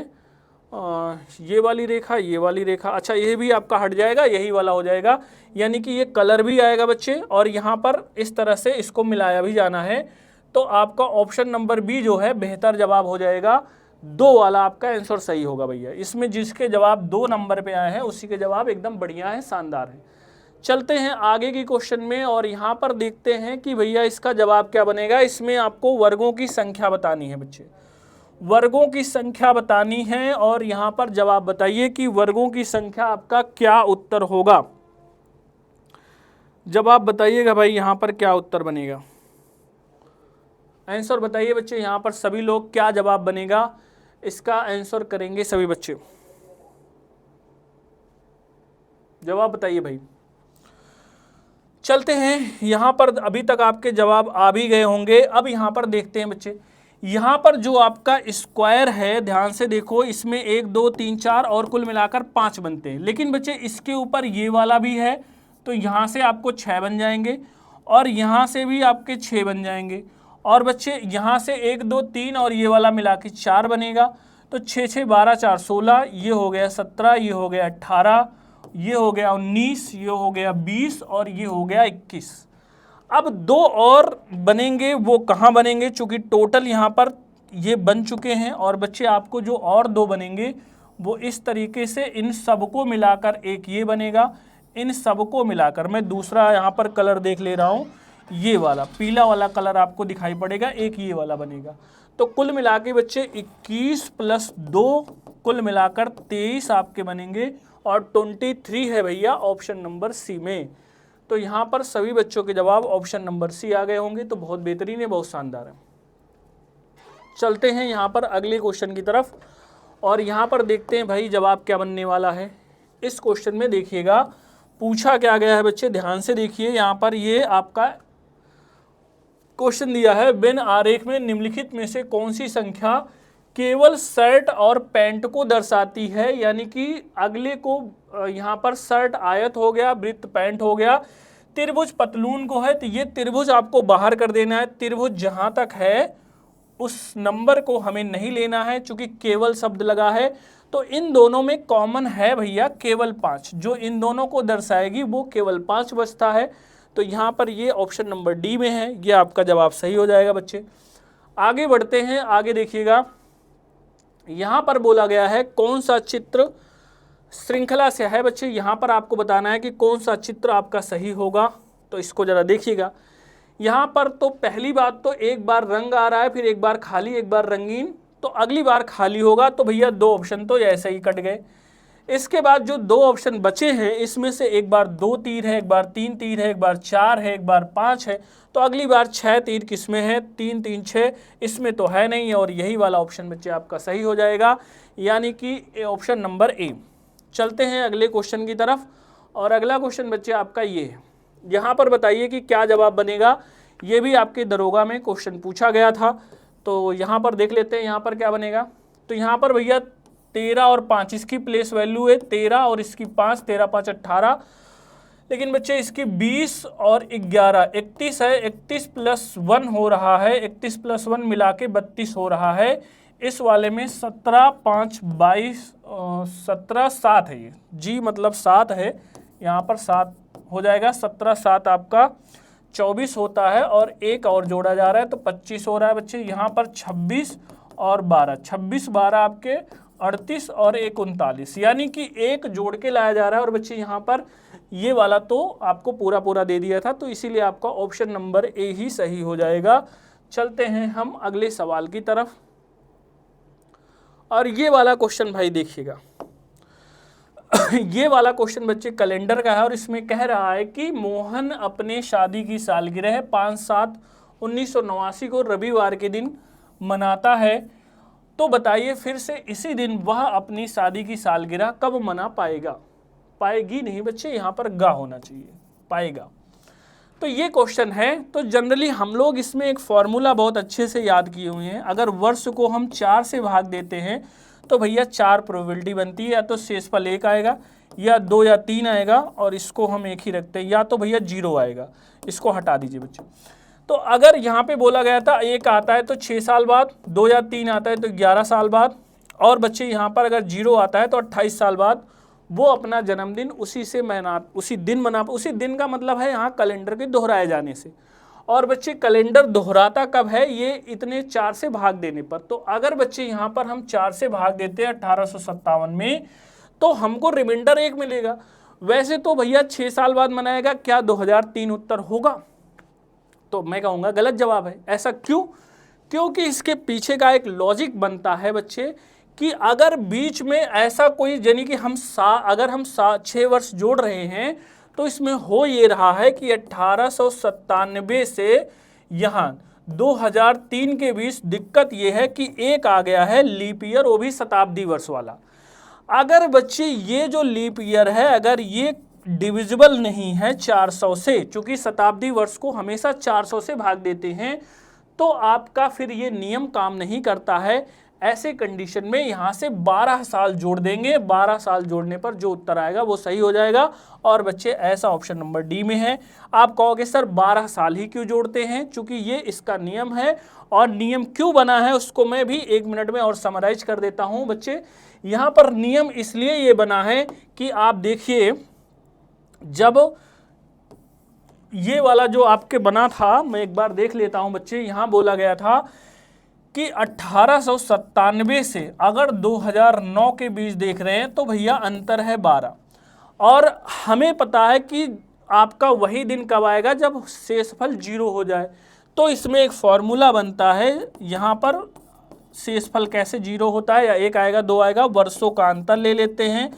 ये वाली रेखा, ये वाली रेखा, अच्छा ये भी आपका हट जाएगा, यही वाला हो जाएगा, यानी कि ये कलर भी आएगा बच्चे, और यहाँ पर इस तरह से इसको मिलाया भी जाना है। तो आपका ऑप्शन नंबर बी जो है बेहतर जवाब हो जाएगा, 2 वाला आपका आंसर सही होगा भैया। इसमें जिसके जवाब 2 नंबर पे आए हैं उसी के जवाब एकदम बढ़िया है, शानदार है। चलते हैं आगे की क्वेश्चन में और यहाँ पर देखते हैं कि भैया इसका जवाब क्या बनेगा। इसमें आपको वर्गों की संख्या बतानी है बच्चे, वर्गों की संख्या बतानी है, और यहाँ पर जवाब बताइए कि वर्गों की संख्या आपका क्या उत्तर होगा। जवाब बताइएगा भाई, यहाँ पर क्या उत्तर बनेगा, आंसर बताइए बच्चे। यहाँ पर सभी लोग क्या जवाब बनेगा, इसका आंसर करेंगे सभी बच्चे, जवाब बताइए भाई। चलते हैं, यहाँ पर अभी तक आपके जवाब आ भी गए होंगे। अब यहाँ पर देखते हैं बच्चे, यहाँ पर जो आपका स्क्वायर है, ध्यान से देखो, इसमें 1 2 3 4 और कुल मिलाकर 5 बनते हैं, लेकिन बच्चे इसके ऊपर ये वाला भी है, तो यहाँ से आपको 6 बन जाएंगे, और यहाँ से भी आपके 6 बन जाएंगे, और बच्चे यहाँ से 1 2 3 और ये वाला मिला के 4 बनेगा, तो 6 6 12 4 16, ये हो गया 17, ये हो गया 18, ये हो गया 19, ये हो गया 20 और ये हो गया 21। अब 2 और बनेंगे, वो कहाँ बनेंगे, चूंकि टोटल यहाँ पर ये बन चुके हैं, और बच्चे आपको जो और 2 बनेंगे वो इस तरीके से, इन सबको मिलाकर एक ये बनेगा, इन सबको मिलाकर, मैं दूसरा यहाँ पर कलर देख ले रहा हूँ, ये वाला पीला वाला कलर आपको दिखाई पड़ेगा, एक ये वाला बनेगा। तो कुल मिला के बच्चे 21 + 2 कुल मिलाकर 23 आपके बनेंगे, और 23 है भैया ऑप्शन नंबर सी में। तो यहाँ पर सभी बच्चों के जवाब ऑप्शन नंबर सी आ गए होंगे, तो बहुत बेहतरीन है, बहुत शानदार है। चलते हैं यहाँ पर अगले क्वेश्चन की तरफ, और यहाँ पर देखते हैं भाई जवाब क्या बनने वाला है। इस क्वेश्चन में देखिएगा पूछा क्या गया है बच्चे, ध्यान से देखिए। यहाँ पर ये आपका क्वेश्चन दिया है, बिन आरेख में निम्नलिखित में से कौन सी संख्या केवल शर्ट और पैंट को दर्शाती है, यानी कि अगले को, यहाँ पर शर्ट आयत हो गया, वृत्त पैंट हो गया, त्रिभुज पतलून को है, तो ये त्रिभुज आपको बाहर कर देना है। त्रिभुज जहाँ तक है उस नंबर को हमें नहीं लेना है, चूंकि केवल शब्द लगा है। तो इन दोनों में कॉमन है भैया केवल 5, जो इन दोनों को दर्शाएगी वो केवल 5 बचता है। तो यहाँ पर ये ऑप्शन नंबर डी में है, ये आपका जवाब सही हो जाएगा बच्चे। आगे बढ़ते हैं, आगे देखिएगा, यहाँ पर बोला गया है कौन सा चित्र श्रृंखला से है बच्चे। यहाँ पर आपको बताना है कि कौन सा चित्र आपका सही होगा, तो इसको जरा देखिएगा। यहाँ पर तो पहली बात तो एक बार रंग आ रहा है, फिर एक बार खाली, एक बार रंगीन, तो अगली बार खाली होगा, तो भैया 2 ऑप्शन तो ऐसे ही कट गए। इसके बाद जो 2 ऑप्शन बचे हैं, इसमें से एक बार 2 तीर है, एक बार 3 तीर है, एक बार 4 है, एक बार 5 है, तो अगली बार 6 तीर किसमें है, 3 3 6, इसमें तो है नहीं, और यही वाला ऑप्शन बच्चे आपका सही हो जाएगा, यानी कि ऑप्शन नंबर ए। चलते हैं अगले क्वेश्चन की तरफ, और अगला क्वेश्चन बच्चे आपका ये है। यहाँ पर बताइए कि क्या जवाब बनेगा, ये भी आपके दरोगा में क्वेश्चन पूछा गया था, तो यहाँ पर देख लेते हैं यहाँ पर क्या बनेगा। तो यहाँ पर भैया 13 और 5 इसकी प्लेस वैल्यू है 13 और इसकी 5, 13 5 18, लेकिन बच्चे इसकी 20 और 11 31 है, 31 + 1 हो रहा है, 31 + 1 मिला के 32 हो रहा है। इस वाले में 17 5 22 17 7 है, ये जी मतलब 7 है, यहाँ पर 7 हो जाएगा, 17 7 आपका 24 होता है, और एक और जोड़ा जा रहा है तो 25 हो रहा है बच्चे। यहाँ पर 26 और 12, 26 12 आपके 38 और 1 39, यानी कि एक जोड़ के लाया जा रहा है, और बच्चे यहाँ पर ये वाला तो आपको पूरा पूरा दे दिया था, तो इसीलिए आपका ऑप्शन नंबर ए ही सही हो जाएगा। चलते हैं हम अगले सवाल की तरफ, और ये वाला क्वेश्चन भाई देखिएगा। ये वाला क्वेश्चन बच्चे कैलेंडर का है, और इसमें कह रहा है कि मोहन अपने शादी की सालगिरह 5/7/1989 को रविवार के दिन मनाता है, तो बताइए फिर से इसी दिन वह अपनी शादी की सालगिरह कब मना पाएगा? पाएगी नहीं बच्चे, यहाँ पर गा होना चाहिए, पाएगा। तो ये क्वेश्चन है। तो जनरली हम लोग इसमें एक फॉर्मूला बहुत अच्छे से याद किए हुए हैं। अगर वर्ष को हम 4 से भाग देते हैं तो भैया 4 प्रोबेबिलिटी बनती है, या तो शेषफल 1 आएगा, या 2 या 3 आएगा, और इसको हम एक ही रखते हैं, या तो भैया 0 आएगा। इसको हटा दीजिए बच्चे। तो अगर यहाँ पे बोला गया था 1 आता है तो 6 साल बाद, 2 या 3 आता है तो 11 साल बाद, और बच्चे यहाँ पर अगर 0 आता है तो 28 साल बाद वो अपना जन्मदिन उसी दिन का मतलब है यहाँ कैलेंडर के दोहराए जाने से। और बच्चे कैलेंडर दोहराता कब है? ये इतने 4 से भाग देने पर। तो अगर बच्चे यहाँ पर हम 4 से भाग देते हैं 1857 में, तो हमको रिमाइंडर 1 मिलेगा। वैसे तो भैया 6 साल बाद मनाएगा, क्या 2003 उत्तर होगा? तो मैं कहूँगा गलत जवाब है। ऐसा क्यों? क्योंकि इसके पीछे का एक लॉजिक बनता है बच्चे कि अगर बीच में ऐसा कोई, यानी कि अगर हम 6 वर्ष जोड़ रहे हैं, तो इसमें हो ये रहा है कि 1897 से यहाँ 2003 के बीच दिक्कत ये है कि एक आ गया है लीप ईयर, वो भी शताब्दी वर्ष वाला। अगर बच्चे ये जो लीप ईयर है, अगर ये डिविजिबल नहीं है 400 से, चूंकि शताब्दी वर्ष को हमेशा 400 से भाग देते हैं, तो आपका फिर ये नियम काम नहीं करता है। ऐसे कंडीशन में यहाँ से 12 साल जोड़ देंगे, 12 साल जोड़ने पर जो उत्तर आएगा वो सही हो जाएगा। और बच्चे ऐसा ऑप्शन नंबर डी में है। आप कहोगे सर 12 साल ही क्यों जोड़ते हैं? चूंकि ये इसका नियम है, और नियम क्यों बना है उसको मैं भी 1 मिनट में और समराइज कर देता हूँ बच्चे। यहाँ पर नियम इसलिए ये बना है कि आप देखिए, जब ये वाला जो आपके बना था, मैं एक बार देख लेता हूँ बच्चे, यहाँ बोला गया था कि 1897 से अगर 2009 के बीच देख रहे हैं तो भैया अंतर है 12। और हमें पता है कि आपका वही दिन कब आएगा जब शेषफल 0 हो जाए। तो इसमें एक फॉर्मूला बनता है, यहाँ पर शेषफल कैसे 0 होता है, या 1 आएगा 2 आएगा, वर्षों का अंतर ले लेते हैं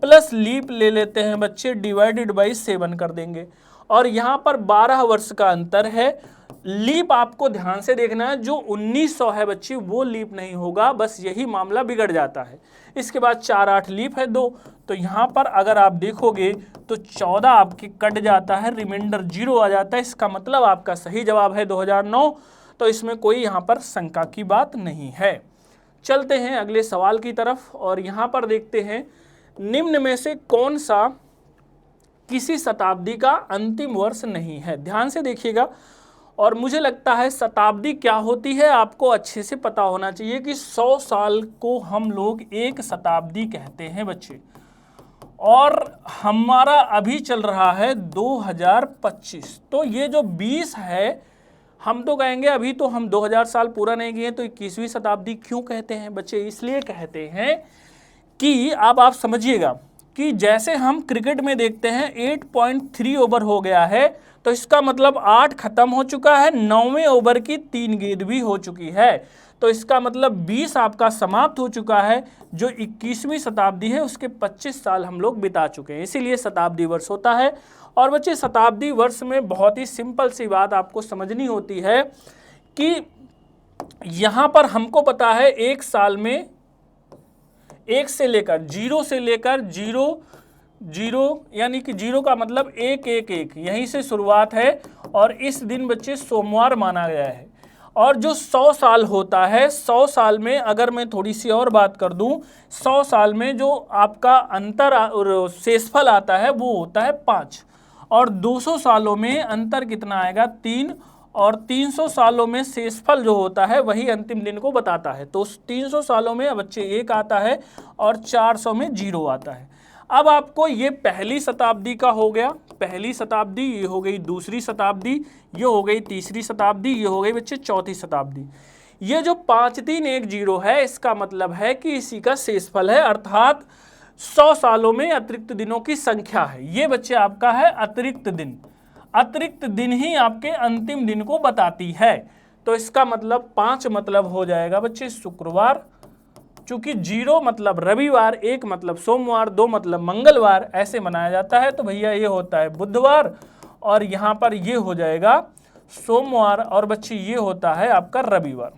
प्लस लीप ले लेते हैं बच्चे, डिवाइडेड बाई 7 कर देंगे। और यहाँ पर 12 वर्ष का अंतर है। लीप आपको ध्यान से देखना है, जो 1900 है बच्चे वो लीप नहीं होगा, बस यही मामला बिगड़ जाता है। इसके बाद 4 8 लीप है 2, तो यहाँ पर अगर आप देखोगे तो 14 आपके कट जाता है, रिमाइंडर 0 आ जाता है। इसका मतलब आपका सही जवाब है 2009। तो इसमें कोई यहाँ पर शंका की बात नहीं है। चलते हैं अगले सवाल की तरफ, और यहाँ पर देखते हैं निम्न में से कौन सा किसी शताब्दी का अंतिम वर्ष नहीं है। ध्यान से देखिएगा, और मुझे लगता है शताब्दी क्या होती है आपको अच्छे से पता होना चाहिए कि 100 साल को हम लोग एक शताब्दी कहते हैं बच्चे। और हमारा अभी चल रहा है 2025, तो ये जो 20 है, हम तो कहेंगे अभी तो हम 2000 साल पूरा नहीं किए, तो 21वीं शताब्दी क्यों कहते हैं बच्चे? इसलिए कहते हैं कि अब आप समझिएगा कि जैसे हम क्रिकेट में देखते हैं 8.3 ओवर हो गया है, तो इसका मतलब 8 खत्म हो चुका है, 9वें ओवर की 3 गेंद भी हो चुकी है। तो इसका मतलब 20 आपका समाप्त हो चुका है। जो 21वीं शताब्दी है उसके 25 साल हम लोग बिता चुके हैं, इसीलिए शताब्दी वर्ष होता है। और बच्चे शताब्दी वर्ष में बहुत ही सिंपल सी बात आपको समझनी होती है कि यहाँ पर हमको पता है एक साल में 1 से लेकर 0 से लेकर 0 यानी कि 0 का मतलब 1 1 1 यहीं से शुरुआत है। और इस दिन बच्चे सोमवार माना गया है। और जो 100 साल होता है, 100 साल में अगर मैं थोड़ी सी और बात कर दूं, 100 साल में जो आपका अंतर और शेषफल आता है वो होता है 5। और 200 सालों में अंतर कितना आएगा? 3। और 300 सालों में शेषफल जो होता है वही अंतिम दिन को बताता है। तो 300 सालों में बच्चे 1 आता है और 400 में 0 आता है। अब आपको ये पहली शताब्दी का हो गया, पहली शताब्दी, ये हो गई दूसरी शताब्दी, ये हो गई तीसरी शताब्दी, ये हो गई बच्चे चौथी शताब्दी। ये जो 5 3 1 0 है, इसका मतलब है कि इसी का शेषफल है, अर्थात 100 सालों में अतिरिक्त दिनों की संख्या है। ये बच्चे आपका है अतिरिक्त दिन। अतिरिक्त दिन ही आपके अंतिम दिन को बताती है। तो इसका मतलब 5 मतलब हो जाएगा बच्चे शुक्रवार, चूंकि 0 मतलब रविवार, 1 मतलब सोमवार, 2 मतलब मंगलवार, ऐसे मनाया जाता है। तो भैया ये होता है बुधवार, और यहाँ पर ये हो जाएगा सोमवार, और बच्चे ये होता है आपका रविवार।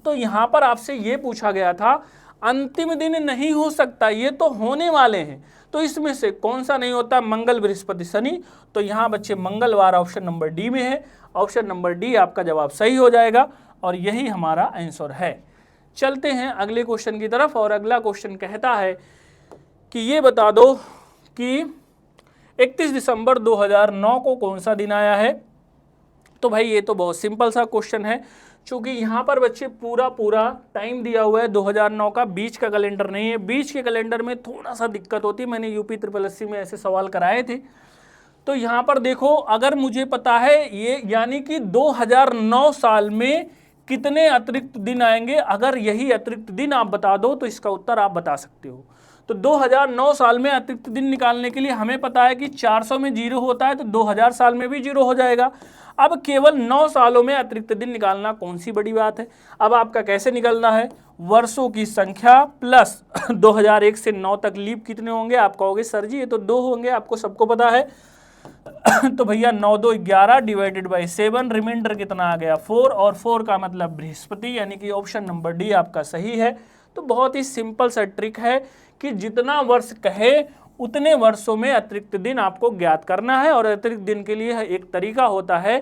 तो यहाँ पर आपसे ये पूछा गया था अंतिम दिन नहीं हो सकता, ये तो होने वाले हैं, तो इसमें से कौन सा नहीं होता? मंगल, बृहस्पति, शनि। तो यहाँ बच्चे मंगलवार ऑप्शन नंबर डी में है। ऑप्शन नंबर डी आपका जवाब सही हो जाएगा और यही हमारा आंसर है। चलते हैं अगले क्वेश्चन की तरफ और अगला क्वेश्चन कहता है कि ये बता दो कि 31 दिसंबर 2009 को कौन सा दिन आया है? तो भाई ये तो बहुत सिंपल सा क्वेश्चन है, क्योंकि यहाँ पर बच्चे पूरा टाइम दिया हुआ है 2009 का, बीच का कैलेंडर नहीं है। बीच के कैलेंडर में थोड़ा सा दिक्कत होती है, मैंने यूपी SSC में ऐसे सवाल कराए थे। तो यहाँ पर देखो, अगर मुझे पता है ये, यानी कि 2009 साल में कितने अतिरिक्त दिन आएंगे, अगर यही अतिरिक्त दिन आप बता दो तो इसका उत्तर आप बता सकते हो। तो 2009 साल में अतिरिक्त दिन निकालने के लिए हमें पता है कि 400 में 0 होता है, तो 2000 साल में भी 0 हो जाएगा। अब केवल 9 सालों में अतिरिक्त दिन निकालना कौन सी बड़ी बात है? अब आपका कैसे निकलना है? वर्षों की संख्या प्लस 2001 से 9 तक लीप कितने होंगे? आप कहोगे सर जी ये तो 2 होंगे, आपको सबको पता है। तो भैया 9 2 11 डिवाइडेड बाई 7, रिमाइंडर कितना आ गया? 4, और 4 का मतलब बृहस्पति, यानी कि ऑप्शन नंबर डी आपका सही है। तो बहुत ही सिंपल सा ट्रिक है कि जितना वर्ष कहे उतने वर्षों में अतिरिक्त दिन आपको ज्ञात करना है। और अतिरिक्त दिन के लिए एक तरीका होता है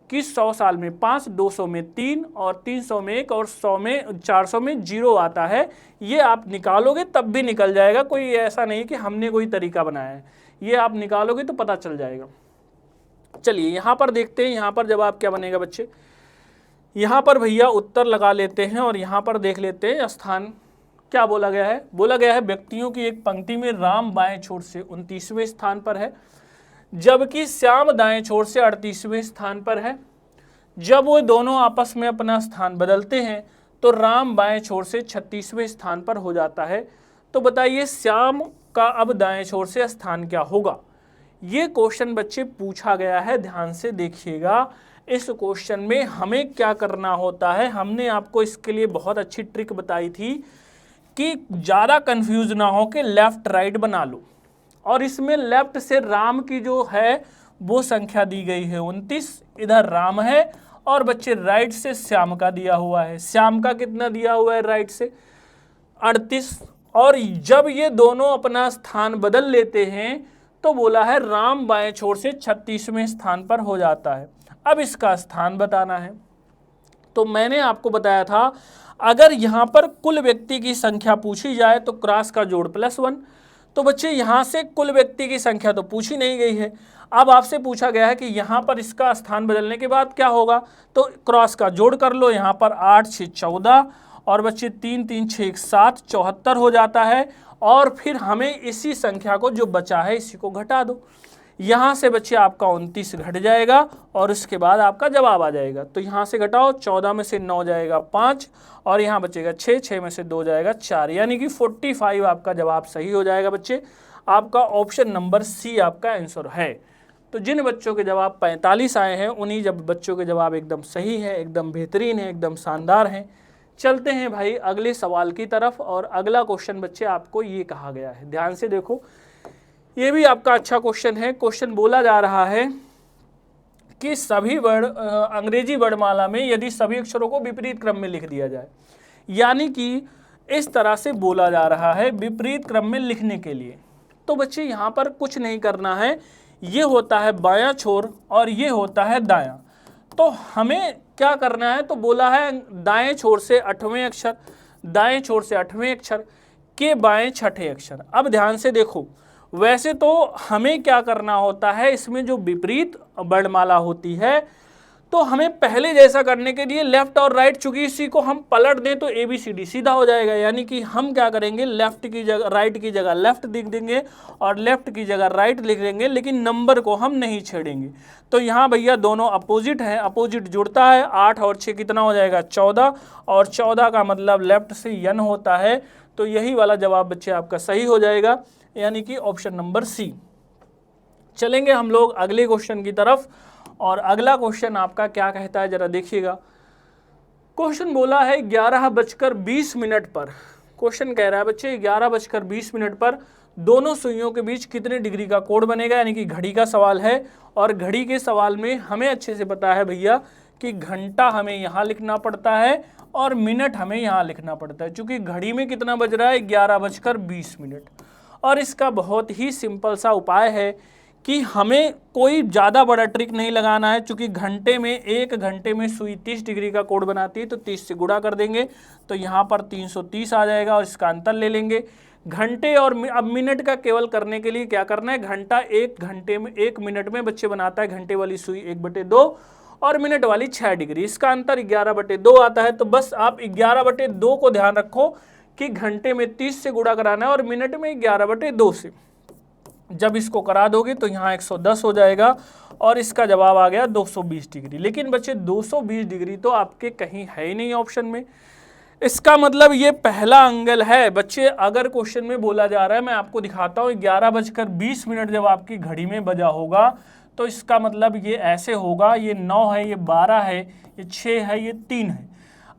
कि 100 साल में 5, 200 में 3 और 300 में 1 और 400 में 0 आता है। ये आप निकालोगे तब भी निकल जाएगा, कोई ऐसा नहीं कि हमने कोई तरीका बनाया है, ये आप निकालोगे तो पता चल जाएगा। चलिए यहाँ पर देखते हैं, यहाँ पर जवाब क्या बनेगा बच्चे। यहाँ पर भैया उत्तर लगा लेते हैं और यहाँ पर देख लेते हैं स्थान क्या बोला गया है। बोला गया है व्यक्तियों की एक पंक्ति में राम बाएं छोर से 29वें स्थान पर है, जबकि श्याम दाएं छोर से 38वें स्थान पर है। जब वो दोनों आपस में अपना स्थान बदलते हैं तो राम बाएं छोर से 36वें स्थान पर हो जाता है। तो बताइए श्याम का अब दाएं छोर से स्थान क्या होगा? ये क्वेश्चन बच्चे पूछा गया है, ध्यान से देखिएगा। इस क्वेश्चन में हमें क्या करना होता है, हमने आपको इसके लिए बहुत अच्छी ट्रिक बताई थी कि ज़्यादा कंफ्यूज ना हो कि लेफ्ट राइट बना लो। और इसमें लेफ्ट से राम की जो है वो संख्या दी गई है 29, इधर राम है, और बच्चे राइट से श्याम का दिया हुआ है। श्याम का कितना दिया हुआ है राइट से? 38। और जब ये दोनों अपना स्थान बदल लेते हैं तो बोला है राम बाएं छोर से 36वें स्थान पर हो जाता है। अब इसका स्थान बताना है। तो मैंने आपको बताया था अगर यहाँ पर कुल व्यक्ति की संख्या पूछी जाए तो क्रॉस का जोड़ +1। तो बच्चे यहाँ से कुल व्यक्ति की संख्या तो पूछी नहीं गई है। अब आपसे पूछा गया है कि यहाँ पर इसका स्थान बदलने के बाद क्या होगा, तो क्रॉस का जोड़ कर लो। यहाँ पर 8 6 14 और बच्चे 3 3 6 7 74 हो जाता है। और फिर हमें इसी संख्या को जो बचा है इसी को घटा दो। यहाँ से बच्चे आपका 29 घट जाएगा और उसके बाद आपका जवाब आ जाएगा। तो यहाँ से घटाओ, 14 में से 9 जाएगा 5 और यहाँ बचेगा 6, 6 में से 2 जाएगा 4, यानी कि 45 आपका जवाब सही हो जाएगा बच्चे। आपका ऑप्शन नंबर सी आपका आंसर है। तो जिन बच्चों के जवाब 45 आए हैं उन्हीं बच्चों के जवाब एकदम सही है, एकदम बेहतरीन है, एकदम शानदार हैं। चलते हैं भाई अगले सवाल की तरफ। और अगला क्वेश्चन बच्चे आपको ये कहा गया है, ध्यान से देखो, ये भी आपका अच्छा क्वेश्चन है। क्वेश्चन बोला जा रहा है कि सभी वर्ण अंग्रेजी वर्णमाला में यदि सभी अक्षरों को विपरीत क्रम में लिख दिया जाए, यानी कि इस तरह से बोला जा रहा है विपरीत क्रम में लिखने के लिए। तो बच्चे यहाँ पर कुछ नहीं करना है, ये होता है बायां छोर और ये होता है दायां। तो हमें क्या करना है, तो बोला है दाएं छोर से 8वें अक्षर, दाएं छोर से 8वें अक्षर के बाएं 6ठे अक्षर। अब ध्यान से देखो, वैसे तो हमें क्या करना होता है, इसमें जो विपरीत वर्णमाला होती है तो हमें पहले जैसा करने के लिए लेफ्ट और राइट, चूंकि इसी को हम पलट दें तो ABCD सीधा हो जाएगा। यानी कि हम क्या करेंगे, लेफ्ट की जगह राइट की जगह लेफ्ट लिख देंगे और लेफ्ट की जगह राइट लिख देंगे, लेकिन नंबर को हम नहीं छेड़ेंगे। तो यहाँ भैया दोनों अपोजिट हैं, अपोजिट जुड़ता है। 8 और 6 कितना हो जाएगा 14, और 14 का मतलब लेफ्ट से n होता है। तो यही वाला जवाब बच्चे आपका सही हो जाएगा, यानी कि ऑप्शन नंबर सी। चलेंगे हम लोग अगले क्वेश्चन की तरफ। और अगला क्वेश्चन आपका क्या कहता है जरा देखिएगा। क्वेश्चन बोला है 11:20 पर। क्वेश्चन कह रहा है बच्चे 11:20 पर दोनों सुइयों के बीच कितने डिग्री का कोण बनेगा, यानी कि घड़ी का सवाल है। और घड़ी के सवाल में हमें अच्छे से पता है भैया कि घंटा हमें यहाँ लिखना पड़ता है और मिनट हमें यहाँ लिखना पड़ता है, क्योंकि घड़ी में कितना बज रहा है 11:20। और इसका बहुत ही सिंपल सा उपाय है कि हमें कोई ज़्यादा बड़ा ट्रिक नहीं लगाना है, क्योंकि घंटे में 1 घंटे में सुई 30 डिग्री का कोण बनाती है, तो 30 से गुणा कर देंगे तो यहाँ पर 330 आ जाएगा और इसका अंतर ले लेंगे। घंटे और अब मिनट का केवल करने के लिए क्या करना है, घंटा 1 घंटे में 1 मिनट में बच्चे बनाता है, घंटे वाली सुई 1/2 और मिनट वाली 6 डिग्री, इसका अंतर 11/2 आता है। तो बस आप 11/2 को ध्यान रखो कि घंटे में 30 से गुणा कराना है और मिनट में 11/2 से। जब इसको करा दोगे तो यहाँ 110 हो जाएगा और इसका जवाब आ गया 220 डिग्री। लेकिन बच्चे 220 डिग्री तो आपके कहीं है ही नहीं ऑप्शन में, इसका मतलब ये पहला एंगल है। बच्चे अगर क्वेश्चन में बोला जा रहा है, मैं आपको दिखाता हूँ, 11:20 जब आपकी घड़ी में बजा होगा तो इसका मतलब ये ऐसे होगा, ये 9 है, ये 12 है, ये 6 है, ये 3 है।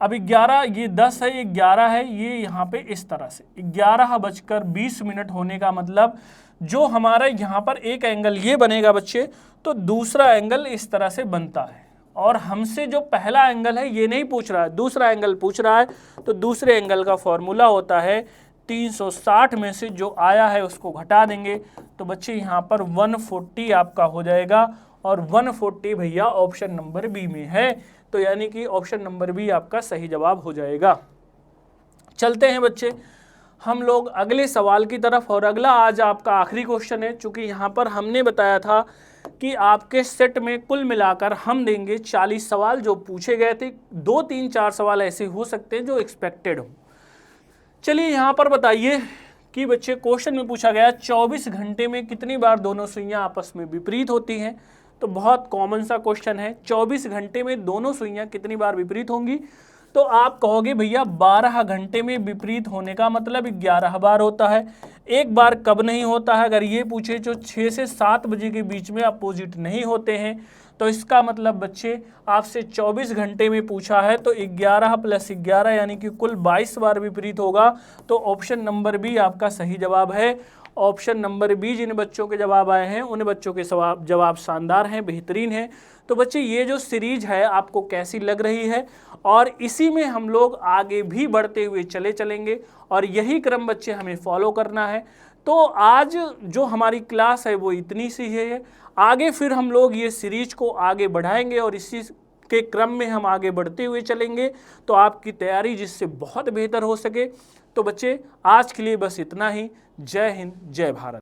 अब 11, ये 10 है, ये 11 है, ये यहाँ पे इस तरह से 11:20 होने का मतलब जो हमारा यहाँ पर एक एंगल ये बनेगा बच्चे, तो दूसरा एंगल इस तरह से बनता है। और हमसे जो पहला एंगल है ये नहीं पूछ रहा है, दूसरा एंगल पूछ रहा है। तो दूसरे एंगल का फॉर्मूला होता है 360 में से जो आया है उसको घटा देंगे, तो बच्चे यहाँ पर 140 आपका हो जाएगा। और 140 भैया ऑप्शन नंबर बी में है, तो यानी कि ऑप्शन नंबर बी आपका सही जवाब हो जाएगा। चलते हैं बच्चे हम लोग अगले सवाल की तरफ, और अगला आज आपका आखिरी क्वेश्चन है। चूंकि यहाँ पर हमने बताया था कि आपके सेट में कुल मिलाकर हम देंगे 40 सवाल जो पूछे गए थे, 2, 3, 4 सवाल ऐसे हो सकते हैं जो एक्सपेक्टेड हो। चलिए यहाँ पर बताइए कि बच्चे क्वेश्चन में पूछा गया 24 घंटे में कितनी बार दोनों सुइयां आपस में विपरीत होती हैं। तो बहुत कॉमन सा क्वेश्चन है, 24 घंटे में दोनों सुइयां कितनी बार विपरीत होंगी। तो आप कहोगे भैया 12 घंटे में विपरीत होने का मतलब 11 बार होता है। एक बार कब नहीं होता है, अगर ये पूछे जो 6 से 7 बजे के बीच में अपोजिट नहीं होते हैं, तो इसका मतलब बच्चे आपसे 24 घंटे में पूछा है तो 11 + 11 यानी कि कुल 22 बार विपरीत होगा। तो ऑप्शन नंबर बी आपका सही जवाब है। ऑप्शन नंबर बी जिन बच्चों के जवाब आए हैं उन बच्चों के जवाब शानदार हैं, बेहतरीन हैं। तो बच्चे ये जो सीरीज है आपको कैसी लग रही है, और इसी में हम लोग आगे भी बढ़ते हुए चलेंगे और यही क्रम बच्चे हमें फॉलो करना है। तो आज जो हमारी क्लास है वो इतनी सी है, आगे फिर हम लोग ये सीरीज को आगे बढ़ाएंगे और इसी के क्रम में हम आगे बढ़ते हुए चलेंगे, तो आपकी तैयारी जिससे बहुत बेहतर हो सके। तो बच्चे आज के लिए बस इतना ही। जय हिंद, जय भारत।